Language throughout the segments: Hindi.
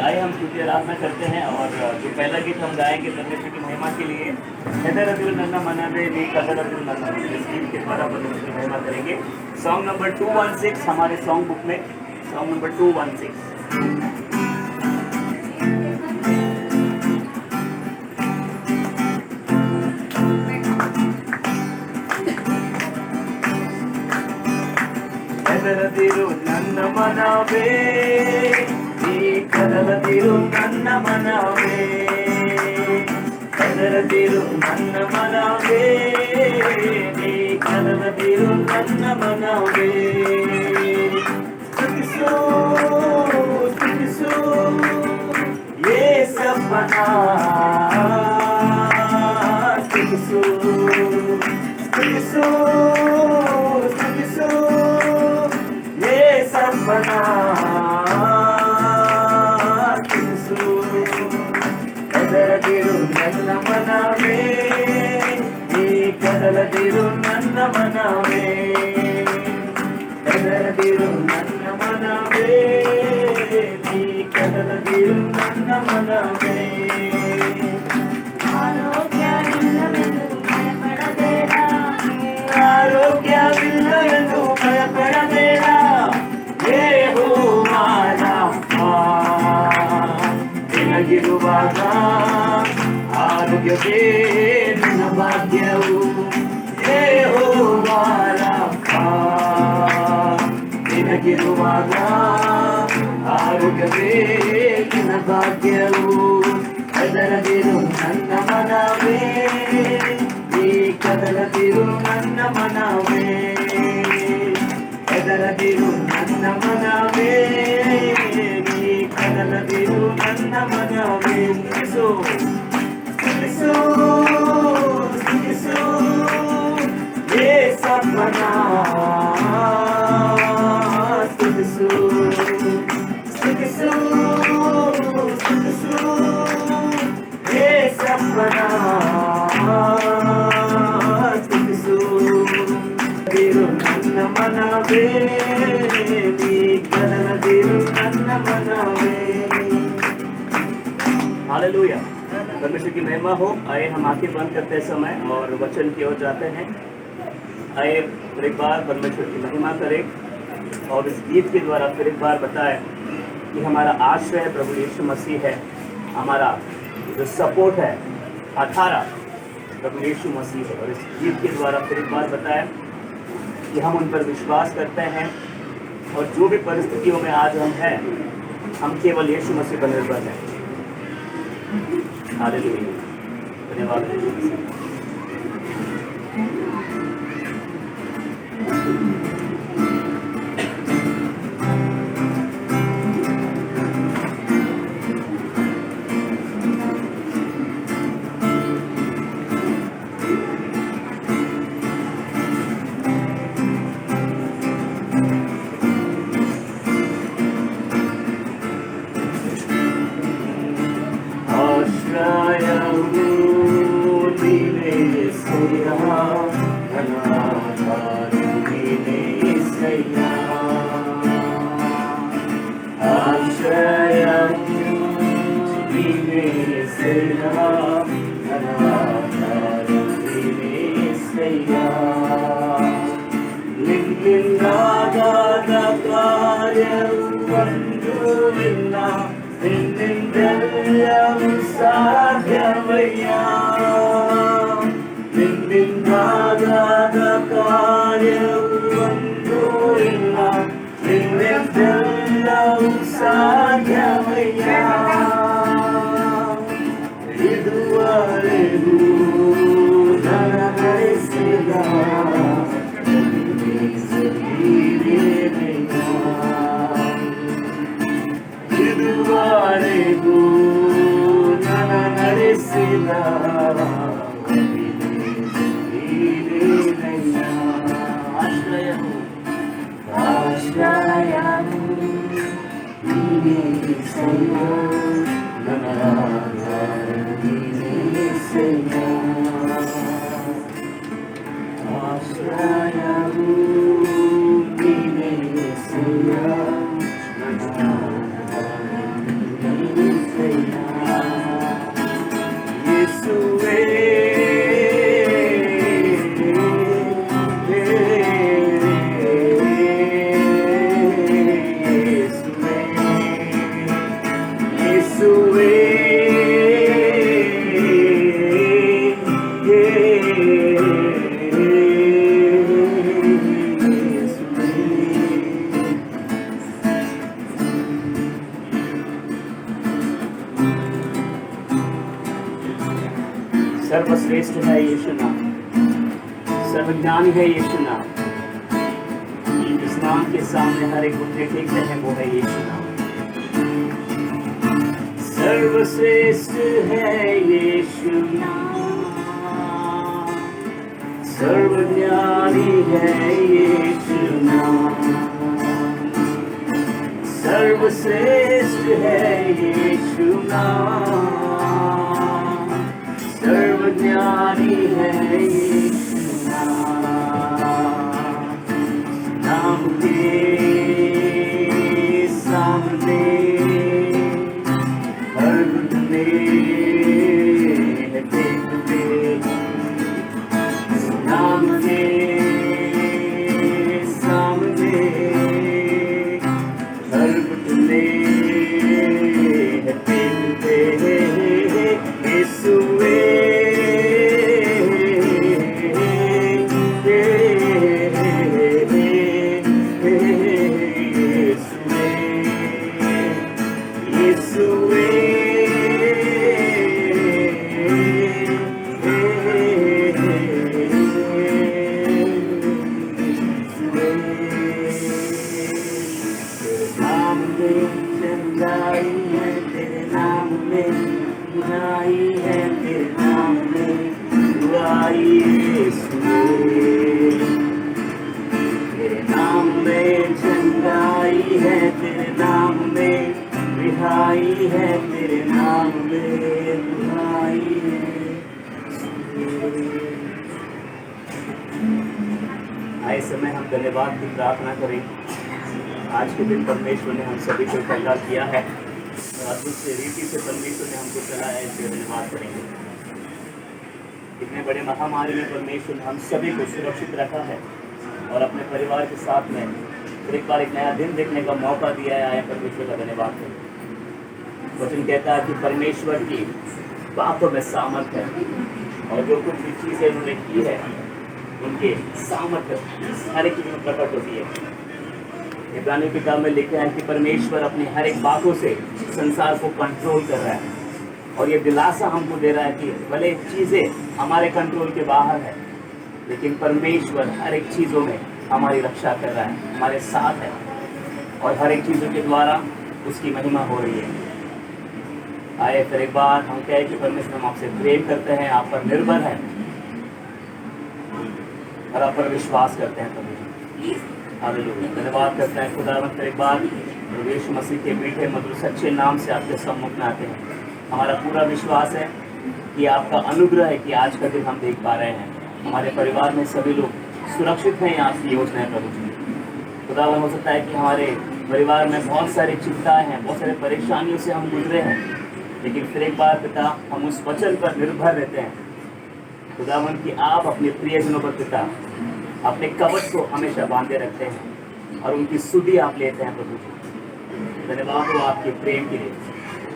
आइए हम स्तुति आराधना करते हैं। और जो पहला गीत हम गाएंगे परमेश्वर की महिमा के लिए, हैदर अब्दुल नन्ना मनावे नी कदर अब्दुल नन्ना, इस गीत के द्वारा परमेश्वर की महिमा करेंगे। सॉन्ग नंबर 216 हमारे सॉन्ग बुक में, सॉन्ग नंबर 216। ಕದಲದಿರು ನನ್ನ ಮನವೇ, ನೀ ಕದಲದಿರು ನನ್ನ ಮನವೇ, ಕದಲದಿರು ನನ್ನ ಮನವೇ, ನೀ ಕದಲದಿರು ನನ್ನ ಮನವೇ. ಸ್ತುತಿಸು ಸ್ತುತಿಸು ಯೇಸಪ್ಪನ, ಸ್ತುತಿಸು ಸ್ತುತಿಸು ಸ್ತುತಿಸು ಸಪ್ಪನ, ಕದಲದಿರು ನನ್ನ ಮನವೇ, ನೀ ಕದಲದಿರು ನನ್ನ ಮನವೇ, ಕದಲದಿರು ನನ್ನ ಮನವೇ, ನೀ ಕದಲದಿರು ನನ್ನ ಮನವೇ. ಆರೋಗ್ಯವಿಲ್ಲವೆಂದು ಭಯಪಡಬೇಡ, ಆರೋಗ್ಯವಿಲ್ಲವೆಂದು ಭಯಪಡಬೇಡ, ನಿನಗಿರುವಾಗ ಆರೋಗ್ಯವೇ ನನ್ನ ಭಾಗ್ಯವು. ಯೆಹೋವನಪ್ಪ, ನಿನಗಿರುವಾಗ ಆರೋಗ್ಯವೇ ನನ್ನ ಭಾಗ್ಯವು. ಕದಲದಿರು ನನ್ನ ಮನವೇ, ನೀ ಕದಲದಿರು ನನ್ನ ಮನವೇ, ಕದಲದಿರು ನನ್ನ ಮನವೇ, ನೀ ಕದಲದಿರು ನನ್ನ ಮನವೇ. ಸ್ತುತಿಸು ಸ್ತುತಿಸು ಸ್ತುತಿಸು ಯೇಸಪ್ಪನ, ಸ್ತುತಿಸು ಸ್ತುತಿಸು ಸ್ತುತಿಸು ಯೇಸಪ್ಪನ, ಸ್ತುತಿಸು ನನ್ನ ಮನವೇ, ನೀ ಕದಲದಿರು ನನ್ನ मनावे। हालेलुया, परमेश्वर की महिमा हो। आइए हम आंखें बंद करते समय और वचन की ओर जाते हैं। आइए फिर एक बार परमेश्वर की महिमा करें और इस गीत के द्वारा फिर एक बार बताएं कि हमारा आश्रय प्रभु यीशु मसीह है, हमारा जो सपोर्ट है आधारा प्रभु यीशु मसीह है। और इस गीत के द्वारा फिर एक बार बताएं कि हम उन पर विश्वास करते हैं और जो भी परिस्थितियों में आज हम हैं, हम केवल यीशु मसीह पर निर्भर हैं। हालेलुया, धन्यवाद यीशु मसीह। सर्वश्रेष्ठ है यीशु नाम, सर्वज्ञानी है यीशु नाम। इस नाम के सामने हर एक घुटने टेकते हैं, वो है यीशु नाम। सर्वश्रेष्ठ है यीशु नाम, सर्वज्ञानी है यीशु नाम। सर्वश्रेष्ठ है यीशु नाम, सर्वज्ञानी है यीशु नाम। नाम के सामने हर घुटने टेकते, नाम के सामने हर घुटने टेकते। यीशुए आए समय हम धन्यवाद की प्रार्थना करें। आज के दिन परमेश्वर ने हम सभी को इकट्ठा किया है और अद्भुत से रीति से परमेश्वर ने हमको चलाया है, इसलिए धन्यवाद करेंगे। इतने बड़े महामारी में परमेश्वर ने हम सभी को सुरक्षित रखा है और अपने परिवार के साथ में फिर एक बार एक नया दिन देखने का मौका दिया है। आए परमेश्वर का धन्यवाद करें। वचन कहता है कि परमेश्वर की बातों में सामर्थ है और जो कुछ भी चीज़ें उन्होंने की है उनके सामर्थ्य हर एक चीज़ में प्रकट होती है। इब्रानियों की किताब में लिखा है कि परमेश्वर अपनी हर एक बातों से संसार को कंट्रोल कर रहा है और ये दिलासा हमको दे रहा है कि भले चीज़ें हमारे कंट्रोल के बाहर है, लेकिन परमेश्वर हर एक चीज़ों में हमारी रक्षा कर रहा है, हमारे साथ है और हर एक चीज़ों के द्वारा उसकी महिमा हो रही है। आए फिर एक बार हम कहें कि परमेश्वर हम आपसे प्रेम करते हैं, आप पर निर्भर है और आप पर विश्वास करते हैं। हालेलुया, धन्यवाद करते हैं खुदावंद। फिर एक बार यीशु मसीह के मीठे मधुर सच्चे नाम से आपके सम्मुख में आते हैं। हमारा पूरा विश्वास है कि आपका अनुग्रह है कि आज का दिन हम देख पा रहे हैं। हमारे परिवार में सभी लोग सुरक्षित हैं, आपकी योजना है प्रभु जी। खुदावंद, हो सकता है कि हमारे परिवार में बहुत सारी चिंताएं हैं, बहुत सारी परेशानियों से हम गुजरे हैं, लेकिन फिर एक बार पिता हम उस वचन पर निर्भर रहते हैं खुदावंद कि आप अपने प्रियजनों पर पिता अपने कवच को हमेशा बांधे रखते हैं और उनकी सुधि आप लेते हैं प्रभु जी। धन्यवाद हो आपके प्रेम के लिए।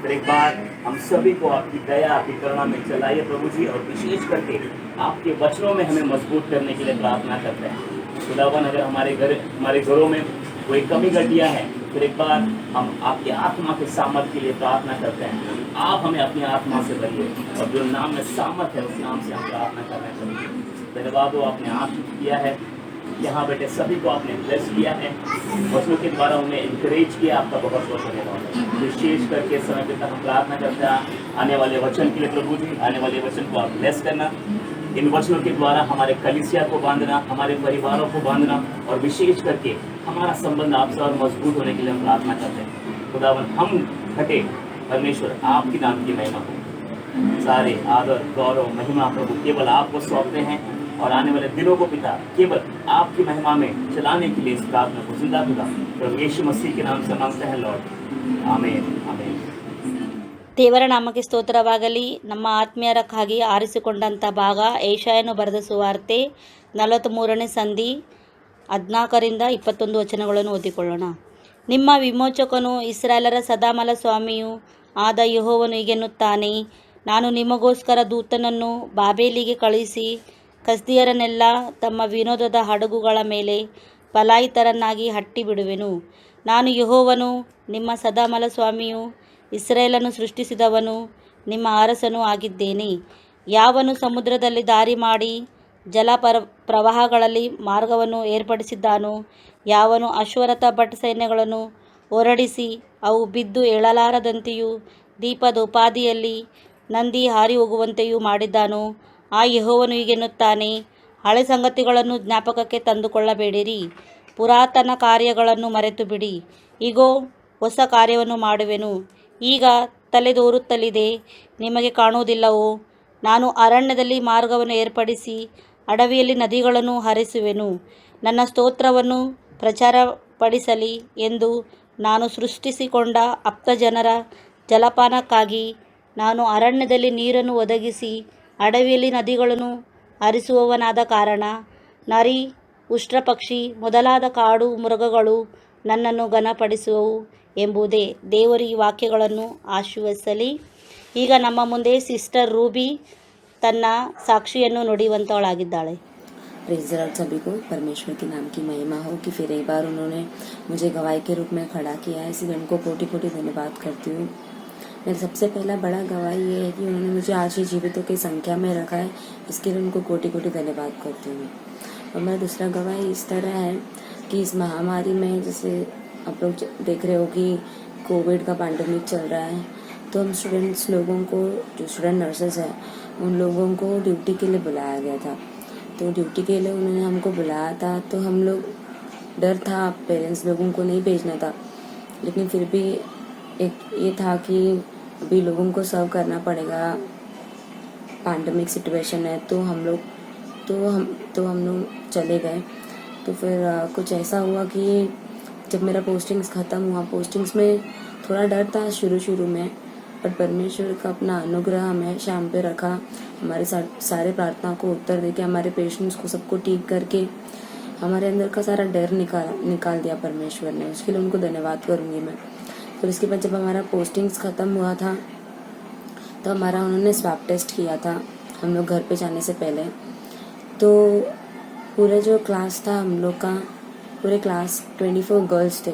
फिर एक बार हम सभी को आपकी दया आपकी करुणा में चलाइए प्रभु जी, और विशेष करके आपके वचनों में हमें मजबूत करने के लिए प्रार्थना करते हैं खुदावन। अगर हमारे घरों में कोई कमी घटिया है, फिर एक बार हम आपकी आत्मा के सामर्थ के लिए प्रार्थना करते हैं। आप हमें अपनी आत्मा से भरिए और जो नाम में सामर्थ है उस नाम से हम प्रार्थना कर रहे हैं। धन्यवाद हो आपने आप किया है, यहाँ बेटे सभी को आपने ब्लेस किया है, वचनों के द्वारा उन्हें इंकरेज किया। आपका बहुत बहुत धन्यवाद। विशेष करके समय पे हम प्रार्थना करते हैं आने वाले वचन के लिए प्रभु जी, आने वाले वचन को आप ब्लेस करना, इन वचनों के द्वारा हमारे कलीसिया को बांधना, हमारे परिवारों को बांधना और विशेष करके हमारा संबंध आपसे और मजबूत होने के लिए हम प्रार्थना करते हैं खुदावन। हम घटे परमेश्वर आपकी नाम की महिमा हो, सारे आदर गौरव महिमा प्रभु केवल आपको सौंपते हैं और आने वाले दिनों को पिता केवल आपकी महिमा में चलाने के लिए इस प्रार्थना को जिंदा खुदा प्रभु यीशु मसीह के नाम से मांगते हैं लॉर्ड, आमीन आमीन। ದೇವರ ನಾಮಕ್ಕೆ ಸ್ತೋತ್ರವಾಗಲಿ. ನಮ್ಮ ಆತ್ಮೀಯರಕ್ಕಾಗಿ ಆರಿಸಿಕೊಂಡಂಥ ಭಾಗ ಏಷಾಯನು ಬರೆದ ಸುವಾರ್ತೆ 43ನೇ ಸಂಧಿ 14ರಿಂದ 21 ವಚನಗಳನ್ನು ಓದಿಕೊಳ್ಳೋಣ. ನಿಮ್ಮ ವಿಮೋಚಕನು ಇಸ್ರಾಯೇಲರ ಸದಾಮಲ ಸ್ವಾಮಿಯೂ ಆದ ಯೆಹೋವನು ಹೀಗೆನ್ನುತ್ತಾನೆ, ನಾನು ನಿಮಗೋಸ್ಕರ ದೂತನನ್ನು ಬಾಬೇಲಿಗೆ ಕಳುಹಿಸಿ ಕಸ್ದೀಯರನ್ನೆಲ್ಲ ತಮ್ಮ ವಿನೋದದ ಹಡಗುಗಳ ಮೇಲೆ ಪಲಾಯಿತರನ್ನಾಗಿ ಹಟ್ಟಿಬಿಡುವೆನು. ನಾನು ಯೆಹೋವನು ನಿಮ್ಮ ಸದಾಮಲ ಸ್ವಾಮಿಯೂ ಇಸ್ರಾಯೇಲನ್ನು ಸೃಷ್ಟಿಸಿದವನು ನಿಮ್ಮ ಅರಸನೂ ಆಗಿದ್ದೇನೆ. ಯಾವನು ಸಮುದ್ರದಲ್ಲಿ ದಾರಿ ಮಾಡಿ ಪ್ರವಾಹಗಳಲ್ಲಿ ಮಾರ್ಗವನ್ನು ಏರ್ಪಡಿಸಿದ್ದಾನೋ, ಯಾವನು ಅಶ್ವರಥ ಭಟ್ ಸೈನ್ಯಗಳನ್ನು ಹೊರಡಿಸಿ ಅವು ಬಿದ್ದು ಏಳಲಾರದಂತೆಯೂ ದೀಪದೋಪಾದಿಯಲ್ಲಿ ನಂದಿ ಹಾರಿ ಹೋಗುವಂತೆಯೂ ಮಾಡಿದ್ದಾನೋ, ಆ ಯೆಹೋವನು ಹೀಗೆನ್ನುತ್ತಾನೆ, ಹಳೆ ಸಂಗತಿಗಳನ್ನು ಜ್ಞಾಪಕಕ್ಕೆ ತಂದುಕೊಳ್ಳಬೇಡಿರಿ, ಪುರಾತನ ಕಾರ್ಯಗಳನ್ನು ಮರೆತು ಬಿಡಿ. ಇಗೋ, ಹೊಸ ಕಾರ್ಯವನ್ನು ಮಾಡುವೆನು, ಈಗ ತಲೆದೋರುತ್ತಲಿದೆ, ನಿಮಗೆ ಕಾಣುವುದಿಲ್ಲವೋ? ನಾನು ಅರಣ್ಯದಲ್ಲಿ ಮಾರ್ಗವನ್ನು ಏರ್ಪಡಿಸಿ ಅಡವಿಯಲ್ಲಿ ನದಿಗಳನ್ನು ಹರಿಸುವೆನು. ನನ್ನ ಸ್ತೋತ್ರವನ್ನು ಪ್ರಚಾರಪಡಿಸಲಿ ಎಂದು ನಾನು ಸೃಷ್ಟಿಸಿಕೊಂಡ ಆಪ್ತಜನರ ಜಲಪಾನಕ್ಕಾಗಿ ನಾನು ಅರಣ್ಯದಲ್ಲಿ ನೀರನ್ನು ಒದಗಿಸಿ ಅಡವಿಯಲ್ಲಿ ನದಿಗಳನ್ನು ಹರಿಸುವವನಾದ ಕಾರಣ ನರಿ, ಉಷ್ಟ್ರಪಕ್ಷಿ ಮೊದಲಾದ ಕಾಡು ಮೃಗಗಳು ನನ್ನನ್ನು ಘನಪಡಿಸುವವು ಎಂಬುದೇ. ದೇವರು ಈ ವಾಕ್ಯಗಳನ್ನು ಆಶೀರ್ವದಿಸಲಿ. ಈಗ ನಮ್ಮ ಮುಂದೆ ಸಿಸ್ಟರ್ ರೂಬಿ ತನ್ನ ಸಾಕ್ಷಿಯನ್ನು ನುಡಿಯುವಂತವಳಾಗಿದ್ದಾಳೆ. प्रेज़ द लॉर्ड सभी को परमेश्वर के नाम की महिमा हो कि फिर एक बार उन्होंने मुझे गवाही के रूप में खड़ा किया है, इसलिए उनको कोटि कोटि धन्यवाद करती हूँ। मेरा सबसे पहला बड़ा गवाही ये है कि उन्होंने मुझे आज ही जीवितों की संख्या में रखा है, इसके लिए उनको कोटि कोटि धन्यवाद करती हूँ। और मेरा दूसरा गवाही इस तरह है कि इस महामारी में, जैसे आप लोग देख रहे हो कि कोविड का पैंडेमिक चल रहा है, तो हम स्टूडेंट्स लोगों को, जो स्टूडेंट नर्सेज हैं, उन लोगों को ड्यूटी के लिए बुलाया गया था। तो ड्यूटी के लिए उन्होंने हमको बुलाया था, तो हम लोग डर था, पेरेंट्स लोगों को नहीं भेजना था, लेकिन फिर भी एक ये था कि अभी लोगों को सर्व करना पड़ेगा, पैंडेमिक सिचुएशन है, तो हम लोग चले गए। तो फिर कुछ ऐसा हुआ कि जब मेरा पोस्टिंग्स ख़त्म हुआ, पोस्टिंग्स में थोड़ा डर था शुरू में, पर परमेश्वर का अपना अनुग्रह हमेशा हम पे रखा, हमारे सारे प्रार्थना को उत्तर देके, हमारे पेशेंट्स को सबको ठीक करके हमारे अंदर का सारा डर निकाल दिया परमेश्वर ने। उसके लिए उनको धन्यवाद करूँगी मैं। फिर उसके बाद जब हमारा पोस्टिंग्स ख़त्म हुआ था, तो हमारा उन्होंने स्वैब टेस्ट किया था हम लोग घर पे जाने से पहले। तो पूरे जो क्लास था हम लोग का, पूरे क्लास 24 गर्ल्स थे,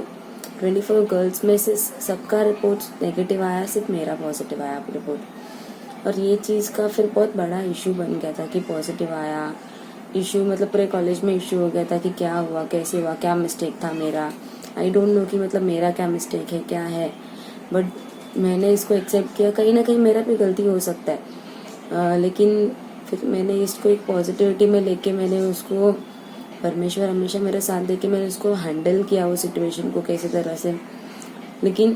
24 गर्ल्स में से सबका रिपोर्ट नेगेटिव आया, सिर्फ मेरा पॉजिटिव आया रिपोर्ट। और ये चीज़ का फिर बहुत बड़ा इशू बन गया था कि पॉजिटिव आया, इशू मतलब पूरे कॉलेज में इशू हो गया था कि क्या हुआ, कैसे हुआ, क्या मिस्टेक था मेरा। आई डोंट नो कि मतलब मेरा क्या मिस्टेक है, क्या है, बट मैंने इसको एक्सेप्ट किया। कहीं ना कहीं मेरा भी गलती हो सकता है, लेकिन फिर मैंने इसको एक पॉजिटिविटी में लेके मैंने उसको, परमेश्वर हमेशा मेरे साथ देके मैंने उसको हैंडल किया, वो सिचुएशन को कैसे तरह से। लेकिन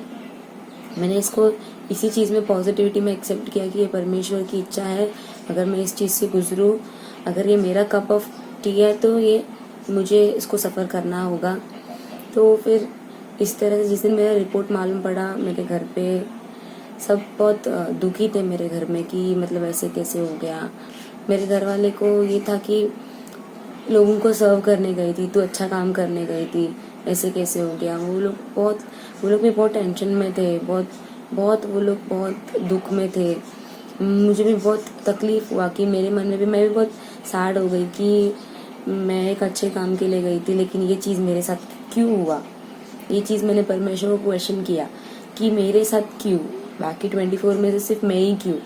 मैंने इसको इसी चीज़ में पॉजिटिविटी में एक्सेप्ट किया कि ये परमेश्वर की इच्छा है, अगर मैं इस चीज़ से गुजरूँ, अगर ये मेरा कप ऑफ टी है, तो ये मुझे इसको सफ़र करना होगा। तो फिर इस तरह से जिस दिन मेरा रिपोर्ट मालूम पड़ा, मेरे घर पे सब बहुत दुखी थे मेरे घर में कि मतलब ऐसे कैसे हो गया। मेरे घर वाले को ये था कि लोगों को सर्व करने गई थी, तू अच्छा काम करने गई थी, ऐसे कैसे हो गया। वो लोग भी बहुत टेंशन में थे, वो लोग बहुत दुख में थे। मुझे भी बहुत तकलीफ हुआ कि मेरे मन में भी, मैं भी बहुत सैड हो गई कि मैं एक अच्छे काम के लिए गई थी, लेकिन ये चीज़ मेरे साथ क्यों हुआ। ये चीज़ मैंने परमेश्वर को क्वेश्चन किया कि मेरे साथ क्यों, बाकी 24 में से सिर्फ मैं ही क्यों।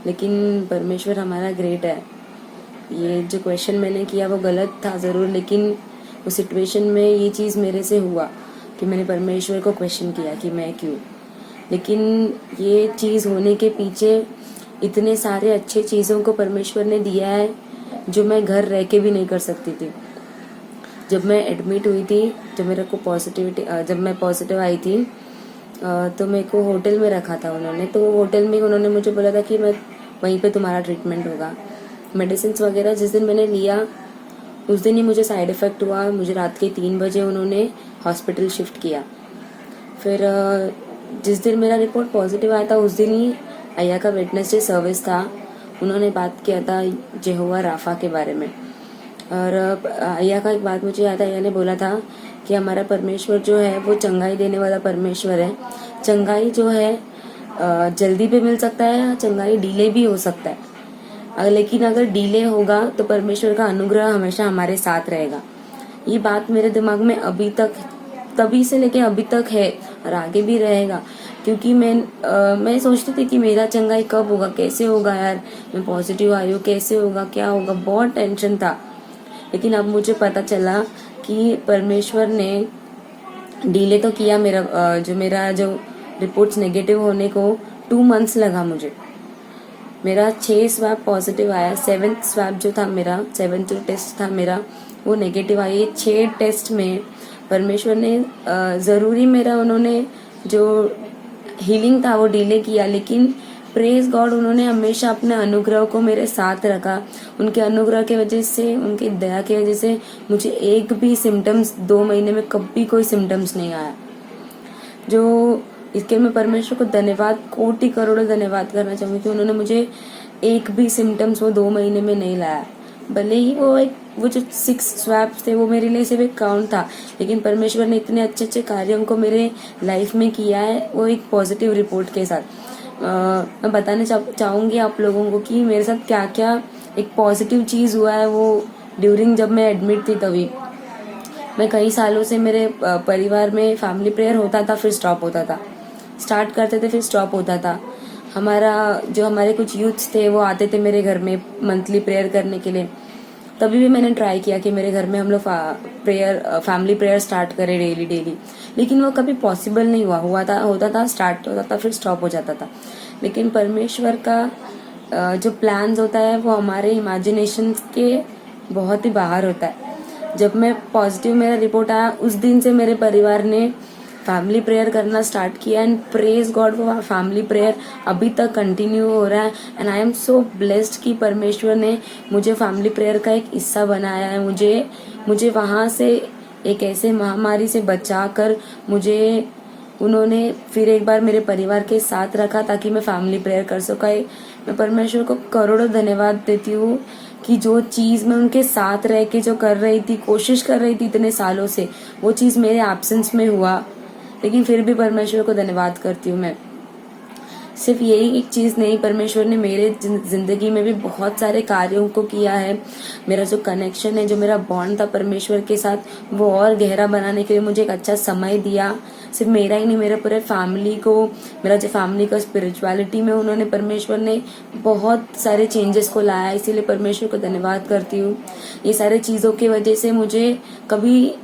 लेकिन परमेश्वर हमारा ग्रेट है। ये जो क्वेश्चन मैंने किया वो गलत था ज़रूर, लेकिन उस सिचुएशन में ये चीज़ मेरे से हुआ कि मैंने परमेश्वर को क्वेश्चन किया कि मैं क्यों। लेकिन ये चीज़ होने के पीछे इतने सारे अच्छे चीज़ों को परमेश्वर ने दिया है जो मैं घर रह के भी नहीं कर सकती थी। जब मैं एडमिट हुई थी, जब मैं पॉजिटिव आई थी, तो मेरे को होटल में रखा था उन्होंने। तो होटल में उन्होंने मुझे बोला था कि मैं वहीं पे तुम्हारा ट्रीटमेंट होगा। मेडिसिन वगैरह जिस दिन मैंने लिया, उस दिन ही मुझे साइड इफ़ेक्ट हुआ। मुझे रात के 3 बजे उन्होंने हॉस्पिटल शिफ्ट किया। फिर जिस दिन मेरा रिपोर्ट पॉजिटिव आया था, उस दिन ही अय्या का वेडनेसडे सर्विस था, उन्होंने बात किया था यहोवा राफा के बारे में। और अय्या का एक बात मुझे याद है, अय्या ने बोला था कि हमारा परमेश्वर जो है वो चंगाई देने वाला परमेश्वर है। चंगाई जो है जल्दी भी मिल सकता है, चंगाई डिले भी हो सकता है, लेकिन अगर डिले होगा तो परमेश्वर का अनुग्रह हमेशा हमारे साथ रहेगा। ये बात मेरे दिमाग में अभी तक तभी से लेके अभी तक है और आगे भी रहेगा, क्योंकि मैं सोचती थी कि मेरा चंगाई कब होगा, कैसे होगा यार, मैं पॉजिटिव आई हूँ, कैसे होगा, क्या होगा, बहुत टेंशन था। लेकिन अब मुझे पता चला कि परमेश्वर ने डिले तो किया, मेरा जो रिपोर्ट्स नेगेटिव होने को 2 मंथ्स लगा मुझे। मेरा 6 स्वैब पॉजिटिव आया, 7th स्वैब जो था मेरा, 7th टेस्ट था मेरा, वो नेगेटिव आई। 6 टेस्ट में परमेश्वर ने ज़रूरी मेरा उन्होंने जो हीलिंग था वो डिले किया, लेकिन प्रेज गॉड उन्होंने हमेशा अपने अनुग्रह को मेरे साथ रखा। उनके अनुग्रह की वजह से, उनकी दया की वजह से मुझे एक भी सिम्टम्स 2 महीने में कभी कोई सिम्टम्स नहीं आया। जो इसके मैं परमेश्वर को धन्यवाद, कोटि करोड़ों धन्यवाद करना चाहूंगी कि उन्होंने मुझे एक भी सिम्टम्स वो 2 महीने में नहीं लाया। भले ही वो जो 6 स्वैब्स थे वो मेरे लिए सिर्फ एक काउंट था, लेकिन परमेश्वर ने इतने अच्छे अच्छे कार्यों को मेरे लाइफ में किया है, वो एक पॉजिटिव रिपोर्ट के साथ। मैं बताना चाहूंगी आप लोगों को कि मेरे साथ क्या क्या एक पॉजिटिव चीज हुआ है। वो ड्यूरिंग जब मैं एडमिट थी तभी मैं कई सालों से, मेरे परिवार में फैमिली प्रेयर होता था, फिर स्टॉप होता था, स्टार्ट करते थे फिर स्टॉप होता था। हमारे कुछ यूथ्स थे वो आते थे मेरे घर में मंथली प्रेयर करने के लिए, तभी भी मैंने ट्राई किया कि मेरे घर में हम लोग फैमिली प्रेयर स्टार्ट करें डेली, लेकिन वो कभी पॉसिबल नहीं होता था, स्टार्ट होता था फिर स्टॉप हो जाता था। लेकिन परमेश्वर का जो प्लान्स होता है वो हमारे इमेजिनेशन के बहुत ही बाहर होता है। जब मैं पॉजिटिव मेरा रिपोर्ट आया, उस दिन से मेरे परिवार ने फैमिली प्रेयर करना स्टार्ट किया, एंड प्रेज गॉड वो फैमिली प्रेयर अभी तक कंटिन्यू हो रहा है। And I am so blessed कि परमेश्वर ने मुझे फैमिली प्रेयर का एक हिस्सा बनाया है। मुझे वहाँ से एक ऐसे महामारी से बचाकर मुझे उन्होंने फिर एक बार मेरे परिवार के साथ रखा ताकि मैं फैमिली प्रेयर कर सका। मैं परमेश्वर को करोड़ों धन्यवाद देती हूँ कि जो चीज़ मैं उनके साथ रह के जो कर रही थी, कोशिश कर रही थी इतने सालों से, वो चीज़ मेरे एब्सेंस में हुआ, लेकिन फिर भी परमेश्वर को धन्यवाद करती हूँ मैं। सिर्फ यही एक चीज़ नहीं, परमेश्वर ने मेरे जिंदगी में भी बहुत सारे कार्यों को किया है। मेरा जो कनेक्शन है, जो मेरा बॉन्ड था परमेश्वर के साथ, वो और गहरा बनाने के लिए मुझे एक अच्छा समय दिया। सिर्फ मेरा ही नहीं, मेरे पूरे फैमिली को, मेरा जो फैमिली का स्पिरिचुअलिटी में उन्होंने, परमेश्वर ने बहुत सारे चेंजेस को लाया, इसीलिए परमेश्वर को धन्यवाद करती हूँ। ये सारे चीज़ों की वजह से मुझे कभी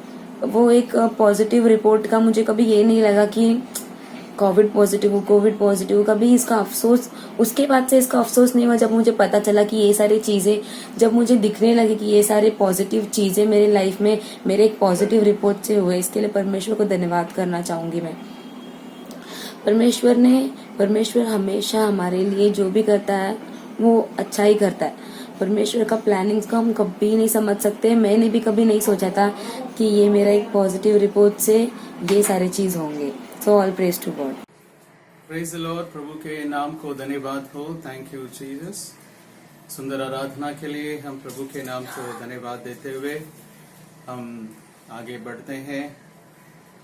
वो एक पॉजिटिव रिपोर्ट का मुझे कभी ये नहीं लगा कि कोविड पॉजिटिव, कभी इसका अफसोस, उसके बाद से इसका अफसोस नहीं हुआ जब मुझे पता चला कि ये सारी चीज़ें, जब मुझे दिखने लगी कि ये सारे पॉजिटिव चीज़ें मेरे लाइफ में मेरे एक पॉजिटिव रिपोर्ट से हुए। इसके लिए परमेश्वर को धन्यवाद करना चाहूँगी मैं। परमेश्वर हमेशा हमारे लिए जो भी करता है वो अच्छा ही करता है। परमेश्वर का प्लानिंग्स को हम कभी नहीं समझ सकते। मैंने भी कभी नहीं सोचा था कि ये मेरा एक पॉजिटिव रिपोर्ट से ये सारी चीज़ होंगे। So all praise to God. Praise the lord. प्रभु के नाम को धन्यवाद हो। Thank you Jesus. सुंदर आराधना के लिए हम प्रभु के नाम को धन्यवाद देते हुए हम आगे बढ़ते हैं।